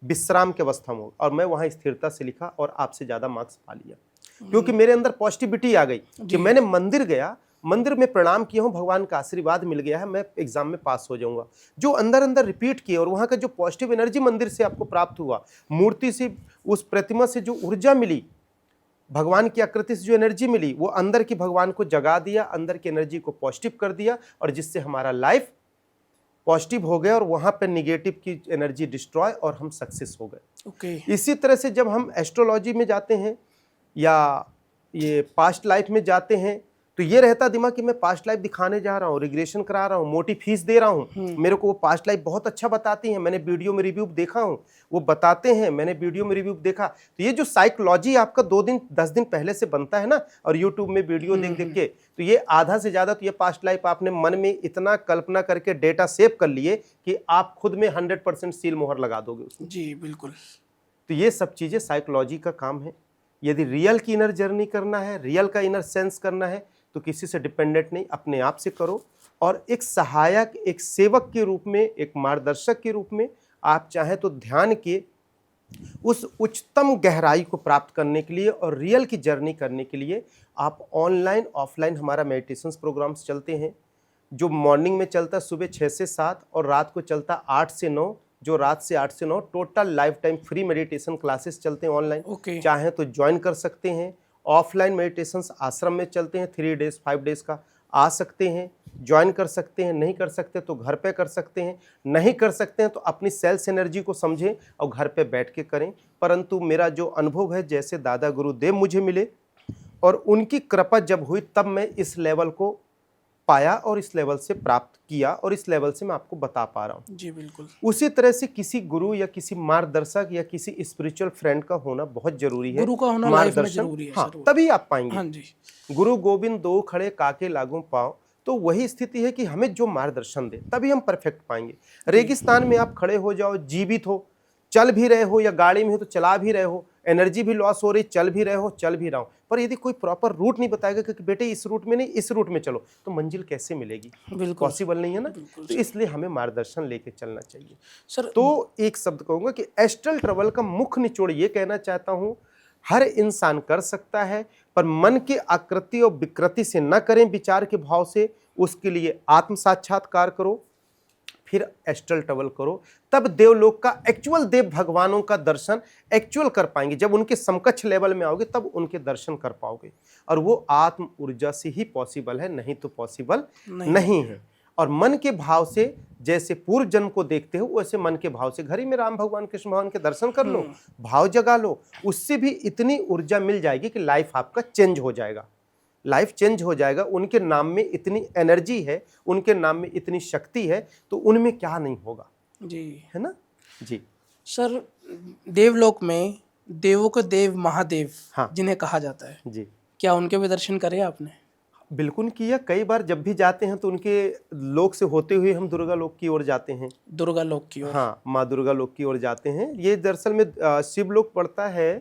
विश्राम के अवस्था में हो, और मैं वहाँ स्थिरता से लिखा और आपसे ज़्यादा मार्क्स पा लिया, क्योंकि मेरे अंदर पॉजिटिविटी आ गई कि मैंने मंदिर गया, मंदिर में प्रणाम किया हूँ, भगवान का आशीर्वाद मिल गया है, मैं एग्जाम में पास हो जाऊंगा। जो अंदर अंदर रिपीट किए और वहाँ का जो पॉजिटिव एनर्जी मंदिर से आपको प्राप्त हुआ, मूर्ति से, उस प्रतिमा से जो ऊर्जा मिली, भगवान की आकृति से जो एनर्जी मिली, वो अंदर की भगवान को जगा दिया, अंदर की एनर्जी को पॉजिटिव कर दिया, और जिससे हमारा लाइफ पॉजिटिव हो गया और वहाँ पे निगेटिव की एनर्जी डिस्ट्रॉय और हम सक्सेस हो गए। इसी तरह से जब हम एस्ट्रोलॉजी में जाते हैं या ये पास्ट लाइफ में जाते हैं तो ये रहता दिमाग कि मैं पास्ट लाइफ दिखाने जा रहा हूँ, रिग्रेशन करा रहा हूँ, मोटी फीस दे रहा हूँ, मेरे को वो पास्ट लाइफ बहुत अच्छा बताती हैं, मैंने वीडियो में रिव्यू देखा हूँ, वो बताते हैं, मैंने वीडियो में रिव्यू देखा। तो ये जो साइकोलॉजी आपका 2 दिन 10 दिन पहले से बनता है ना, और यूट्यूब में वीडियो देख देख के, तो ये आधा से ज़्यादा तो ये पास्ट लाइफ आपने मन में इतना कल्पना करके डेटा सेव कर लिए कि आप खुद में 100% सील मोहर लगा दोगे उसमें। जी बिल्कुल। तो ये सब चीज़ें साइकोलॉजी का काम है। यदि रियल की इनर जर्नी करना है, रियल का इनर सेंस करना है, तो किसी से डिपेंडेंट नहीं, अपने आप से करो। और एक सहायक, एक सेवक के रूप में, एक मार्गदर्शक के रूप में आप चाहें तो ध्यान के उस उच्चतम गहराई को प्राप्त करने के लिए और रियल की जर्नी करने के लिए आप ऑनलाइन ऑफलाइन हमारा मेडिटेशंस प्रोग्राम्स चलते हैं, जो मॉर्निंग में चलता है सुबह 6 से 7 और रात को चलता 8 से 9, जो रात से 8 से 9 total life time free meditation classes चलते हैं ऑनलाइन। चाहें तो ज्वाइन कर सकते हैं। ऑफलाइन मेडिटेशंस आश्रम में चलते हैं, 3 डेज 5 डेज का, आ सकते हैं, ज्वाइन कर सकते हैं। नहीं कर सकते तो घर पे कर सकते हैं, नहीं कर सकते हैं तो अपनी सेल्स एनर्जी को समझें और घर पे बैठ के करें। परंतु मेरा जो अनुभव है, जैसे दादा गुरुदेव मुझे मिले और उनकी कृपा जब हुई तब मैं इस लेवल को पाया और इस लेवल से प्राप्त किया और इस लेवल से मैं आपको बता पा रहा हूँ। जी बिल्कुल। उसी तरह से किसी गुरु या किसी मार्गदर्शक या किसी स्पिरिचुअल फ्रेंड का होना बहुत जरूरी है। गुरु का होना लाइफ में जरूरी है। हाँ, तभी आप पाएंगे। हाँ जी। गुरु गोविंद दो खड़े काके लागू पाओ, तो वही स्थिति है कि हमें जो मार्गदर्शन दे तभी हम परफेक्ट पाएंगे। रेगिस्तान में आप खड़े हो जाओ, जीवित हो, चल भी रहे हो, या गाड़ी में हो तो चला भी रहे हो, एनर्जी भी लॉस हो रही, चल भी रहे हो, चल भी रहा हो, पर यदि कोई प्रॉपर रूट नहीं बताएगा कि बेटे इस रूट में नहीं इस रूट में चलो, तो मंजिल कैसे मिलेगी? पॉसिबल नहीं है ना। तो इसलिए हमें मार्गदर्शन लेके चलना चाहिए सर। तो एक शब्द कहूंगा कि एस्ट्रल ट्रैवल का मुख्य निचोड़ ये कहना चाहता हूं, हर इंसान कर सकता है, पर मन की आकृति और विकृति से न करें, विचार के भाव से। उसके लिए आत्म साक्षात्कार करो, फिर एस्ट्रल ट्रैवल करो, तब देवलोक का एक्चुअल देव भगवानों का दर्शन एक्चुअल कर पाएंगे। जब उनके समकक्ष लेवल में आओगे तब उनके दर्शन कर पाओगे, और वो आत्म ऊर्जा से ही पॉसिबल है, नहीं तो पॉसिबल नहीं है। और मन के भाव से, जैसे पूर्व जन्म को देखते हो वैसे मन के भाव से घर ही में राम भगवान कृष्ण भगवान के दर्शन कर लो, भाव जगा लो, उससे भी इतनी ऊर्जा मिल जाएगी कि लाइफ आपका चेंज हो जाएगा। लाइफ चेंज हो जाएगा। उनके नाम में इतनी एनर्जी है, उनके नाम में इतनी शक्ति है, तो उनमें क्या नहीं होगा जी, है ना जी। सर, देवलोक में देवों को देव महादेव, हाँ, जिन्हें कहा जाता है जी, क्या उनके भी दर्शन करे आपने? बिल्कुल किया। कई बार जब भी जाते हैं तो उनके लोक से होते हुए हम दुर्गा लोक की ओर जाते हैं। दुर्गा लोक की ओर? हाँ, माँ दुर्गा लोक की ओर जाते हैं। ये दरअसल में शिव लोक पड़ता है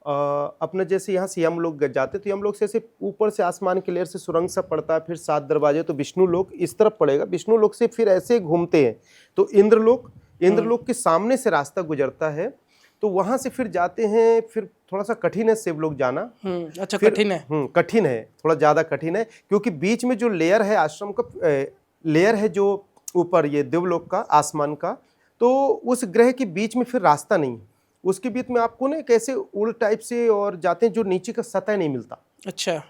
अपना, जैसे यहाँ से हम लोग जाते तो हम लोग से ऐसे ऊपर से आसमान की लेयर से सुरंग सा पड़ता है, फिर 7 दरवाजे, तो विष्णु लोक इस तरफ पड़ेगा। विष्णु लोक से फिर ऐसे घूमते हैं तो इंद्रलोक के सामने से रास्ता गुजरता है, तो वहां से फिर जाते हैं। फिर थोड़ा सा कठिन है शिव लोक जाना। अच्छा, कठिन है? कठिन है, थोड़ा ज्यादा कठिन है, क्योंकि बीच में जो लेयर है आश्रम का लेयर है, जो ऊपर ये देवलोक का आसमान का, तो उस ग्रह के बीच में फिर रास्ता नहीं है। उसके बीच में आपको ना कैसे उल्ट टाइप से और जाते हैं, जो नीचे का सतह नहीं मिलता। अच्छा।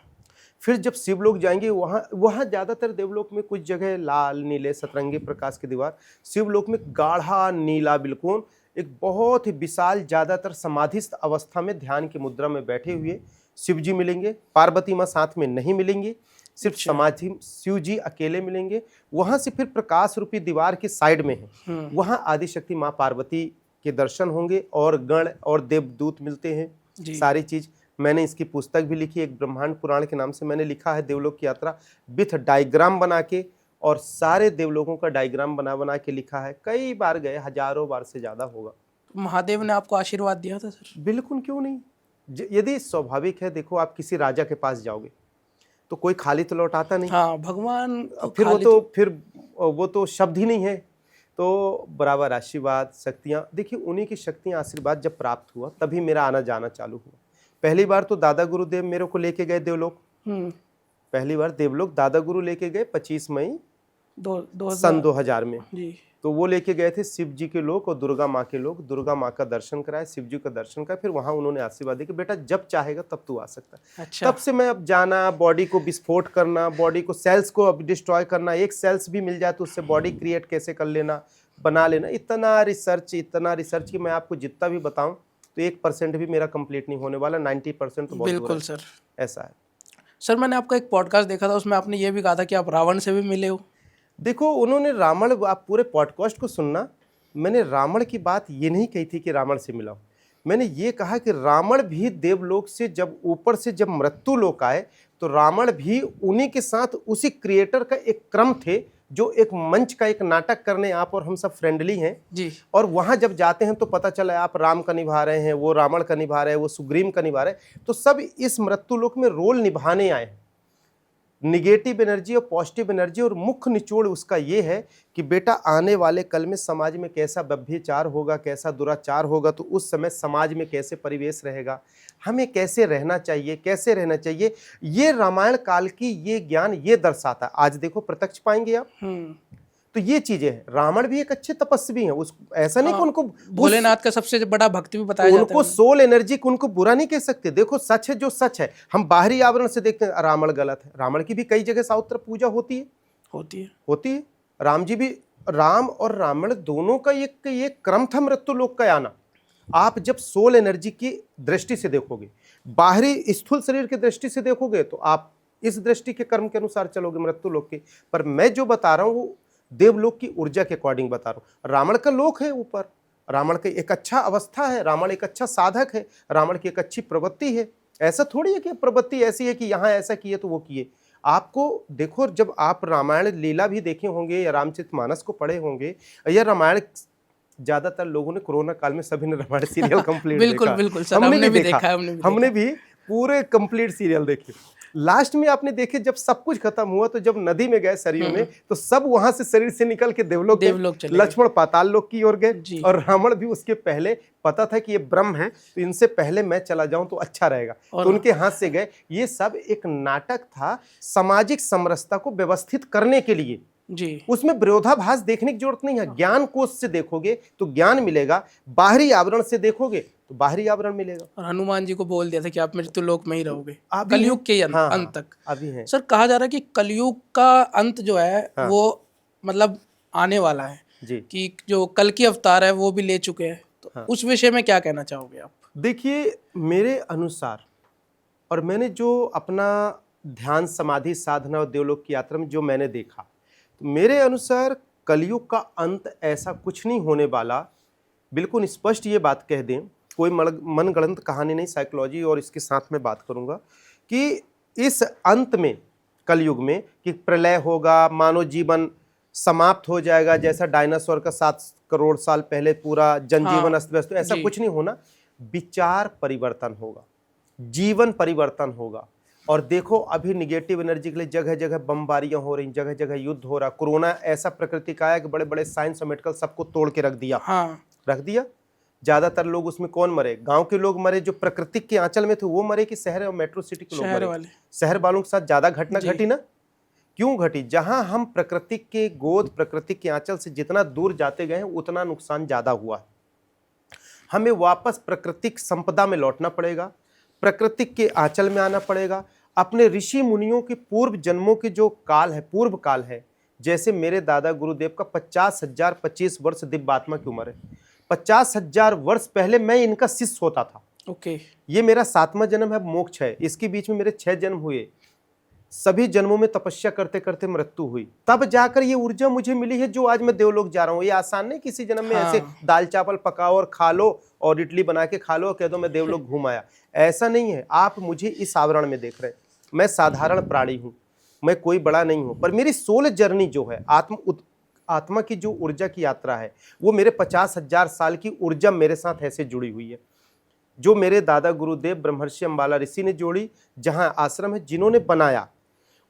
फिर जब शिवलोक जाएंगे वहाँ ज़्यादातर देवलोक में कुछ जगह लाल नीले सतरंगी प्रकाश की दीवार, शिवलोक में गाढ़ा नीला बिल्कुल एक बहुत ही विशाल, ज़्यादातर समाधिस्थ अवस्था में ध्यान की मुद्रा में बैठे हुए शिव जी मिलेंगे। पार्वती माँ साथ में नहीं मिलेंगी। सिर्फ अच्छा। समाधि शिव जी अकेले मिलेंगे। वहां से फिर प्रकाश रूपी दीवार के साइड में है, वहां आदिशक्ति माँ पार्वती के दर्शन होंगे और गण और देवदूत मिलते हैं। जी। सारी चीज मैंने इसकी पुस्तक भी लिखी, एक ब्रह्मांड पुराण के नाम से मैंने लिखा है देवलोक की यात्रा, विथ डायग्राम बना के, और सारे देवलोकों का डायग्राम बना बना के लिखा है। कई बार गए, हजारों बार से ज्यादा होगा। तो महादेव ने आपको आशीर्वाद दिया था सर? बिल्कुल, क्यों नहीं। यदि स्वाभाविक है, देखो आप किसी राजा के पास जाओगे तो कोई खाली तो लौट आता नहीं। हाँ, भगवान तो फिर खाली वो तो शब्द ही नहीं है। तो बराबर आशीर्वाद, शक्तियाँ, देखिए उन्हीं की शक्तियाँ, आशीर्वाद जब प्राप्त हुआ तभी मेरा आना जाना चालू हुआ। पहली बार तो दादा गुरुदेव मेरे को लेके गए देवलोक। पहली बार देवलोक दादा गुरु लेके गए 25 मई सन 2000 में जी। तो वो लेके गए थे शिव जी के लोग और दुर्गा माँ के लोग। दुर्गा माँ का दर्शन कराए, शिव जी का दर्शन कराए, फिर वहां उन्होंने आशीर्वाद दिया कि बेटा जब चाहेगा तब तू आ सकता है। अच्छा। तब से मैं अब जाना, बॉडी को विस्फोट करना, बॉडी को सेल्स को अब डिस्ट्रॉय करना, एक सेल्स भी मिल जाए तो उससे बॉडी क्रिएट कैसे कर लेना, बना लेना, इतना रिसर्च कि मैं आपको जितना भी बताऊं तो 1% भी मेरा कंप्लीट नहीं होने वाला, 90% तो बहुत दूर है। बिल्कुल सर। ऐसा है सर, मैंने आपका एक पॉडकास्ट देखा था, उसमें आपने ये भी कहा था कि आप रावण से भी मिले हो। देखो उन्होंने रावण, आप पूरे पॉडकास्ट को सुनना, मैंने रावण की बात ये नहीं कही थी कि रावण से मिला हूं। मैंने ये कहा कि रावण भी देवलोक से जब ऊपर से जब मृत्यु लोक आए तो रावण भी उन्हीं के साथ उसी क्रिएटर का एक क्रम थे, जो एक मंच का एक नाटक करने आप और हम सब फ्रेंडली हैं जी। और वहां जब जाते हैं तो पता चला आप राम का निभा रहे हैं, वो रावण का निभा रहे हैं, वो सुग्रीव का निभा रहे हैं, तो सब इस मृत्यु लोक में रोल निभाने आए हैं। निगेटिव एनर्जी और पॉजिटिव एनर्जी, और मुख्य निचोड़ उसका ये है कि बेटा आने वाले कल में समाज में कैसा व्यभिचार होगा, कैसा दुराचार होगा, तो उस समय समाज में कैसे परिवेश रहेगा, हमें कैसे रहना चाहिए, कैसे रहना चाहिए, ये रामायण काल की ये ज्ञान ये दर्शाता है। आज देखो प्रत्यक्ष पाएंगे आप। तो ये चीजें हैं। रावण भी एक अच्छे तपस्वी हैं, उस ऐसा नहीं कि उनको भोलेनाथ का सबसे बड़ा भक्त भी बताया जाता है। उनको सोल एनर्जी को उनको बुरा नहीं कह सकते। देखो सच है जो सच है, हम बाहरी आवरण से देखते हैं रावण गलत है। रावण की भी कई जगह साउथ तरफ पूजा होती है। राम जी भी, राम और रावण दोनों का एक क्रम था मृत्यु लोक का आना। आप जब सोल एनर्जी की दृष्टि से देखोगे, बाहरी स्थूल शरीर की दृष्टि से देखोगे तो आप इस दृष्टि के कर्म के अनुसार चलोगे मृत्यु लोक के। पर मैं जो बता रहा हूं वो देवलोक की ऊर्जा के अकॉर्डिंग बता रहा हूं। रावण का लोक है ऊपर, रावण का एक अच्छा अवस्था है, रावण एक अच्छा साधक है, रावण की एक अच्छी प्रवृत्ति है। ऐसा थोड़ी है कि प्रवृत्ति ऐसी है कि यहाँ ऐसा किए तो वो किए। आपको देखो, जब आप रामायण लीला भी देखे होंगे या रामचरितमानस को पढ़े होंगे या रामायण, ज्यादातर लोगों ने कोरोना काल में सभी ने रामायण सीरियल कंप्लीट बिल्कुल बिल्कुल सर, हमने भी देखा, हमने भी पूरे कंप्लीट सीरियल देखे। लास्ट में आपने देखे जब सब कुछ खत्म हुआ तो जब नदी में गए सरयू में, तो सब वहां से शरीर से निकल के देवलोक गए। लक्ष्मण पाताल लोक की ओर गए और रावण भी उसके पहले पता था कि ये ब्रह्म है तो इनसे पहले मैं चला जाऊं तो अच्छा रहेगा, तो उनके हाथ से गए। ये सब एक नाटक था सामाजिक समरसता को व्यवस्थित करने के लिए जी। उसमें विरोधाभास देखने की जरूरत नहीं है। ज्ञान कोश से देखोगे तो ज्ञान मिलेगा, बाहरी आवरण से देखोगे तो बाहरी आवरण मिलेगा। और हनुमान जी को बोल दिया था कि आप मृत्यु लोक में ही रहोगे कलयुग के अंत तक। अभी है सर, कहा जा रहा है कि कलयुग का अंत जो है वो मतलब आने वाला है जी, कि जो कल की अवतार है वो भी ले चुके हैं, तो उस विषय में क्या कहना चाहोगे आप? देखिए मेरे अनुसार, और मैंने जो अपना ध्यान समाधि साधना और देवलोक की यात्रा में जो मैंने देखा, तो मेरे अनुसार कलयुग का अंत ऐसा कुछ नहीं होने वाला। बिल्कुल स्पष्ट ये बात कह दें, कोई मनगढ़ंत कहानी नहीं, साइकोलॉजी और इसके साथ में बात करूंगा कि इस अंत में कलयुग में कि प्रलय होगा, मानव जीवन समाप्त हो जाएगा, जैसा डायनासोर का 7 करोड़ साल पहले पूरा जनजीवन अस्त व्यस्त, ऐसा कुछ नहीं होना। विचार परिवर्तन होगा, जीवन परिवर्तन होगा। और देखो अभी निगेटिव एनर्जी के लिए जगह जगह बमबारियां हो रही, जगह जगह युद्ध हो रहा। कोरोना ऐसा प्रकृति का है कि बड़े बड़े साइंस और मेडिकल सबको तोड़ के रख दिया। ज्यादातर लोग उसमें कौन मरे? गांव के लोग मरे जो प्रकृति के आंचल में थे वो मरे, कि शहर और मेट्रो सिटी के लोग मरे? शहर वालों के साथ ज्यादा घटना घटी ना। क्यों घटी? जहां हम प्रकृति के गोद, प्रकृति के आंचल से जितना दूर जाते गए हैं उतना नुकसान ज्यादा हुआ। हमें वापस प्राकृतिक संपदा में लौटना पड़ेगा, प्रकृति के आंचल में आना पड़ेगा। अपने ऋषि मुनियों के पूर्व जन्मों के जो काल है, पूर्व काल है, जैसे मेरे दादा गुरुदेव का 50,025 वर्ष दिव्य आत्मा की उम्र है। 50,000 वर्ष पहले मैं इनका शिष्य होता था। ओके। ये मेरा 7वां जन्म है, मोक्ष है। इसके बीच में मेरे 6 जन्म हुए। सभी जन्मों में तपस्या करते करते मृत्यु हुई, तब जाकर ये ऊर्जा मुझे मिली है जो आज मैं देवलोक जा रहा हूँ। ये आसान नहीं किसी जन्म में ऐसे हाँ। दाल चावल पकाओ और खा लो और इडली बना के खा लो और कह दो मैं देवलोक घूम आया। ऐसा नहीं है। आप मुझे इस आवरण में देख रहे हैं, मैं साधारण प्राणी हूँ, मैं कोई बड़ा नहीं हूँ, पर मेरी सोल जर्नी जो है, आत्मा की जो ऊर्जा की यात्रा है, वो मेरे 50,000 साल की ऊर्जा मेरे साथ ऐसे जुड़ी हुई है, जो मेरे दादा गुरुदेव ब्रह्मर्षि अंबाला ऋषि ने जोड़ी, जहां आश्रम है जिन्होंने बनाया,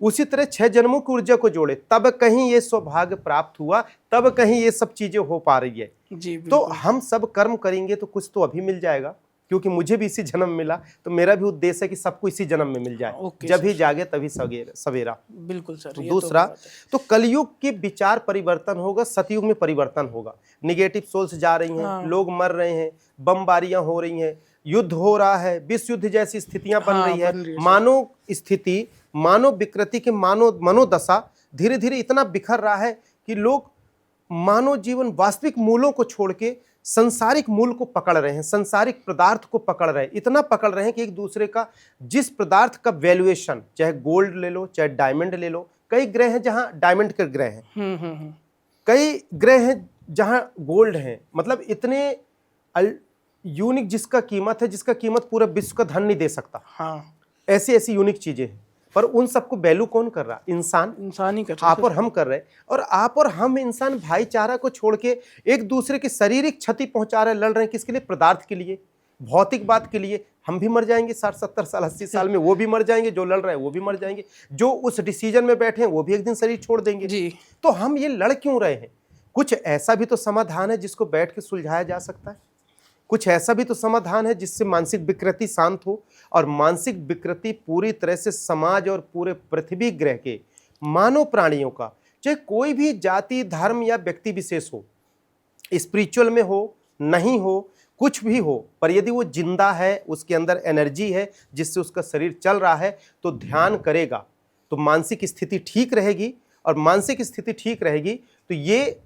उसी तरह 6 जन्मों की ऊर्जा को जोड़े, तब कहीं ये सौभाग्य प्राप्त हुआ, तब कहीं ये सब चीजें हो पा रही है। जी तो बिल्कुल। हम सब कर्म करेंगे तो कुछ तो अभी मिल जाएगा, क्योंकि मुझे भी इसी जन्म मिला, तो मेरा भी उद्देश्य है कि सबको इसी जन्म में मिल जाए। ओके जब ही सर। जागे तभी सवेरा। बिल्कुल सर, ये दूसरा, बात है। तो कलयुग के विचार परिवर्तन होगा, सतयुग में परिवर्तन होगा। निगेटिव सोल्स जा रही हैं, हाँ। लोग मर रहे हैं, बमबारियां हो रही हैं, युद्ध हो रहा है, विश्व युद्ध जैसी स्थितियां बन हाँ, रही है। बन रही है सर। मानव स्थिति, मानव विकृति के मनोदशा धीरे धीरे इतना बिखर रहा है कि लोग मानव जीवन वास्तविक मूलों को छोड़ के संसारिक मूल को पकड़ रहे हैं, संसारिक पदार्थ को पकड़ रहे हैं, इतना पकड़ रहे हैं कि एक दूसरे का, जिस पदार्थ का वैल्यूएशन, चाहे गोल्ड ले लो चाहे डायमंड ले लो, कई ग्रह हैं जहां डायमंड के ग्रह हैं, कई ग्रह हैं जहां गोल्ड हैं, मतलब इतने यूनिक जिसका कीमत पूरा विश्व का धन नहीं दे सकता। हाँ। ऐसी ऐसी यूनिक चीजें हैं, पर उन सबको वैल्यू कौन कर रहा? इंसान ही कर रहा है आप और हम कर रहे हैं। और आप और हम इंसान भाईचारा को छोड़ के एक दूसरे की शारीरिक क्षति पहुंचा रहे, लड़ रहे हैं, किसके लिए? पदार्थ के लिए, भौतिक बात के लिए। हम भी मर जाएंगे 60-70 साल 80 साल में, वो भी मर जाएंगे, जो लड़ रहे हैं वो भी मर जाएंगे, जो उस डिसीजन में बैठे हैं वो भी एक दिन शरीर छोड़ देंगे। जी। तो हम ये लड़ क्यों रहे हैं? कुछ ऐसा भी तो समाधान है जिसको बैठ के सुलझाया जा सकता है, कुछ ऐसा भी तो समाधान है जिससे मानसिक विकृति शांत हो। और मानसिक विकृति पूरी तरह से समाज और पूरे पृथ्वी ग्रह के मानव प्राणियों का, चाहे कोई भी जाति धर्म या व्यक्ति विशेष हो, स्पिरिचुअल में हो नहीं हो, कुछ भी हो, पर यदि वो जिंदा है, उसके अंदर एनर्जी है जिससे उसका शरीर चल रहा है, तो ध्यान करेगा तो मानसिक स्थिति ठीक रहेगी। और मानसिक स्थिति ठीक रहेगी तो ये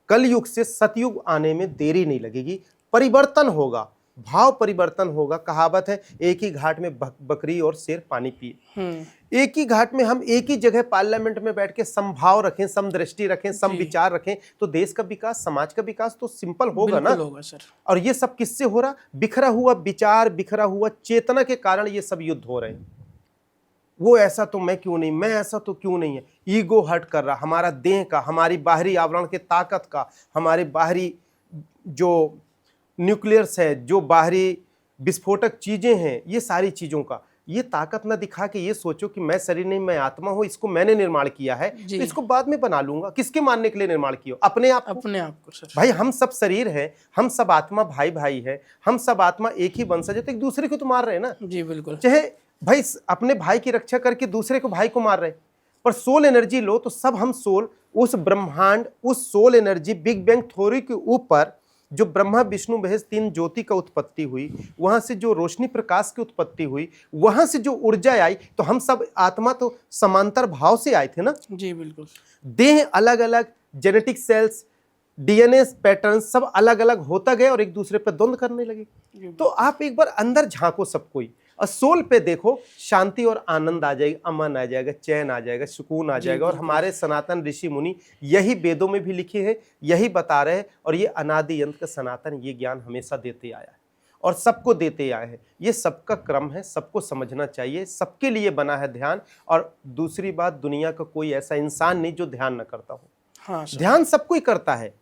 कलयुग से सतयुग आने में देरी नहीं लगेगी, परिवर्तन होगा, भाव परिवर्तन होगा। कहावत है, एक ही घाट में बकरी और शेर पानी पिए। एक ही घाट में हम एक ही जगह पार्लियामेंट में बैठ के समभाव रखें, समदृष्टि रखें, सम विचार रखें, तो देश का विकास, समाज का विकास तो सिंपल होगा ना। होगा सर। और ये सब किससे हो रहा? बिखरा हुआ विचार, बिखरा हुआ चेतना के कारण ये सब युद्ध हो रहे हैं। वो ऐसा तो मैं क्यों नहीं, मैं ऐसा तो क्यों नहीं है, ईगो हर्ट कर रहा, हमारा देह का, हमारी बाहरी आवरण के ताकत का, हमारे बाहरी जो न्यूक्लियर्स है, जो बाहरी विस्फोटक चीजें हैं, ये सारी चीजों का ये ताकत ना दिखा के ये सोचो कि मैं शरीर नहीं, मैं आत्मा हूं, इसको मैंने निर्माण किया है, तो इसको बाद में बना लूंगा। किसके मानने के लिए निर्माण किया? अपने आप को सर। भाई हम सब शरीर है, हम सब आत्मा भाई भाई है, हम सब आत्मा एक ही वंशज है, तो एक दूसरे को तो मार रहे हैं ना। जी बिल्कुल। चाहे भाई अपने भाई की रक्षा करके दूसरे को भाई को मार रहे, पर सोल एनर्जी लो तो सब हम सोल, उस ब्रह्मांड, उस soul energy, big bang theory के ऊपर जो ब्रह्मा विष्णु महेश 3 ज्योति का उत्पत्ति हुई, वहां से जो रोशनी प्रकाश की उत्पत्ति हुई, वहां से जो ऊर्जा आई, तो हम सब आत्मा तो समांतर भाव से आए थे ना। जी बिल्कुल। देह अलग अलग, जेनेटिक सेल्स, डीएनए पैटर्न सब अलग अलग होता गया और एक दूसरे पर द्वंद्व करने लगे। तो आप एक बार अंदर झांको सब कोई, और सोल पे देखो, शांति और आनंद आ जाएगा, अमन आ जाएगा, चैन आ जाएगा, सुकून आ जाएगा। और हमारे सनातन ऋषि मुनि यही वेदों में भी लिखे हैं, यही बता रहे हैं, और ये अनादि अंत का सनातन ये ज्ञान हमेशा देते आया है और सबको देते आए हैं। ये सबका क्रम है, सबको समझना चाहिए, सबके लिए बना है ध्यान। और दूसरी बात, दुनिया का कोई ऐसा इंसान नहीं जो ध्यान न करता हो। हाँ, ध्यान सबको ही करता है।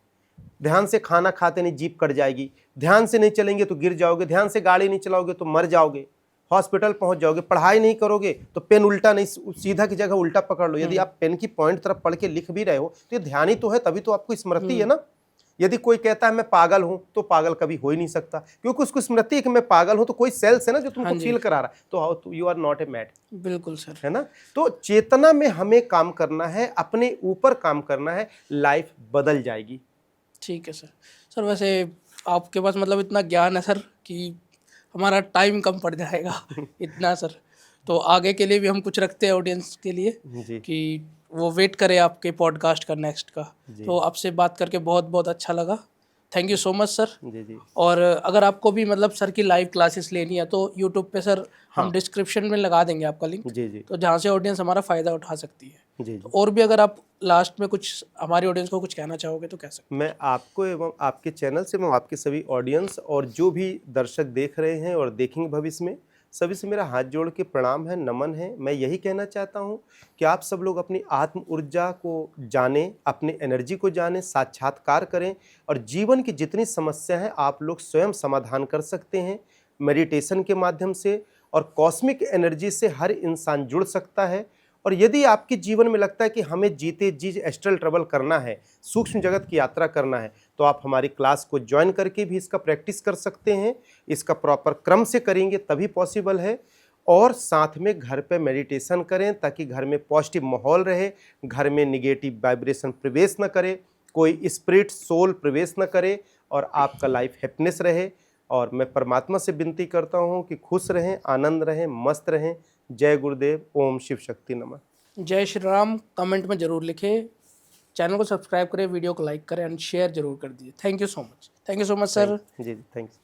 ध्यान से खाना खाते नहीं जीभ कट जाएगी, ध्यान से नहीं चलेंगे तो गिर जाओगे, ध्यान से गाड़ी नहीं चलाओगे तो मर जाओगे, हॉस्पिटल पहुंच जाओगे, पढ़ाई नहीं करोगे तो पेन उल्टा नहीं, सीधा की जगह उल्टा पकड़ लो। यदि आप पेन की पॉइंट तरफ पढ़ के लिख भी रहे हो तो ये ध्यान ही तो है, तभी तो आपको स्मृति है ना। यदि कोई कहता है मैं पागल हूं, तो पागल कभी हो ही नहीं सकता, क्योंकि उसको स्मृति है कि मैं पागल हूं, तो कोई सेल्स है ना जो तुमको फील करा रहा है, तो you are not a mad. बिल्कुल सर, है ना। तो चेतना में हमें काम करना है, अपने ऊपर काम करना है, लाइफ बदल जाएगी। ठीक है सर। सर वैसे आपके पास मतलब इतना ज्ञान है सर कि हमारा टाइम कम पड़ जाएगा इतना सर। तो आगे के लिए भी हम कुछ रखते हैं ऑडियंस के लिए कि वो वेट करे आपके पॉडकास्ट का नेक्स्ट का। तो आपसे बात करके बहुत बहुत अच्छा लगा। Thank you so much sir. जी जी और अगर आपको भी मतलब सर की लाइव क्लासेस लेनी है तो यूट्यूब पे सर हम हाँ। डिस्क्रिप्शन में लगा देंगे आपका लिंक, जी जी तो जहाँ से ऑडियंस हमारा फ़ायदा उठा सकती है। जी तो जी। और भी अगर आप लास्ट में कुछ हमारी ऑडियंस को कुछ कहना चाहोगे तो कह सकते मैं आपको एवं आपके चैनल से एवं आपके सभी ऑडियंस और जो भी दर्शक देख रहे हैं और देखेंगे भविष्य में, सभी से मेरा हाथ जोड़ के प्रणाम है, नमन है। मैं यही कहना चाहता हूँ कि आप सब लोग अपनी आत्म ऊर्जा को जानें, अपनी एनर्जी को जानें, साक्षात्कार करें और जीवन की जितनी समस्या है आप लोग स्वयं समाधान कर सकते हैं मेडिटेशन के माध्यम से। और कॉस्मिक एनर्जी से हर इंसान जुड़ सकता है। और यदि आपके जीवन में लगता है कि हमें जीते जी एस्ट्रल ट्रैवल करना है, सूक्ष्म जगत की यात्रा करना है, तो आप हमारी क्लास को ज्वाइन करके भी इसका प्रैक्टिस कर सकते हैं। इसका प्रॉपर क्रम से करेंगे तभी पॉसिबल है। और साथ में घर पे मेडिटेशन करें ताकि घर में पॉजिटिव माहौल रहे, घर में निगेटिव वाइब्रेशन प्रवेश न करे, कोई स्पिरिट सोल प्रवेश न करे और आपका लाइफ हैप्पीनेस रहे। और मैं परमात्मा से विनती करता हूँ कि खुश रहें, आनंद रहें, मस्त रहें। जय गुरुदेव। ओम शिव शक्ति नमः। जय श्री राम कमेंट में ज़रूर लिखें, चैनल को सब्सक्राइब करें, वीडियो को लाइक करें एंड शेयर जरूर कर दीजिए। Thank you so much. Thank you so much sir. जी जी थैंक्स।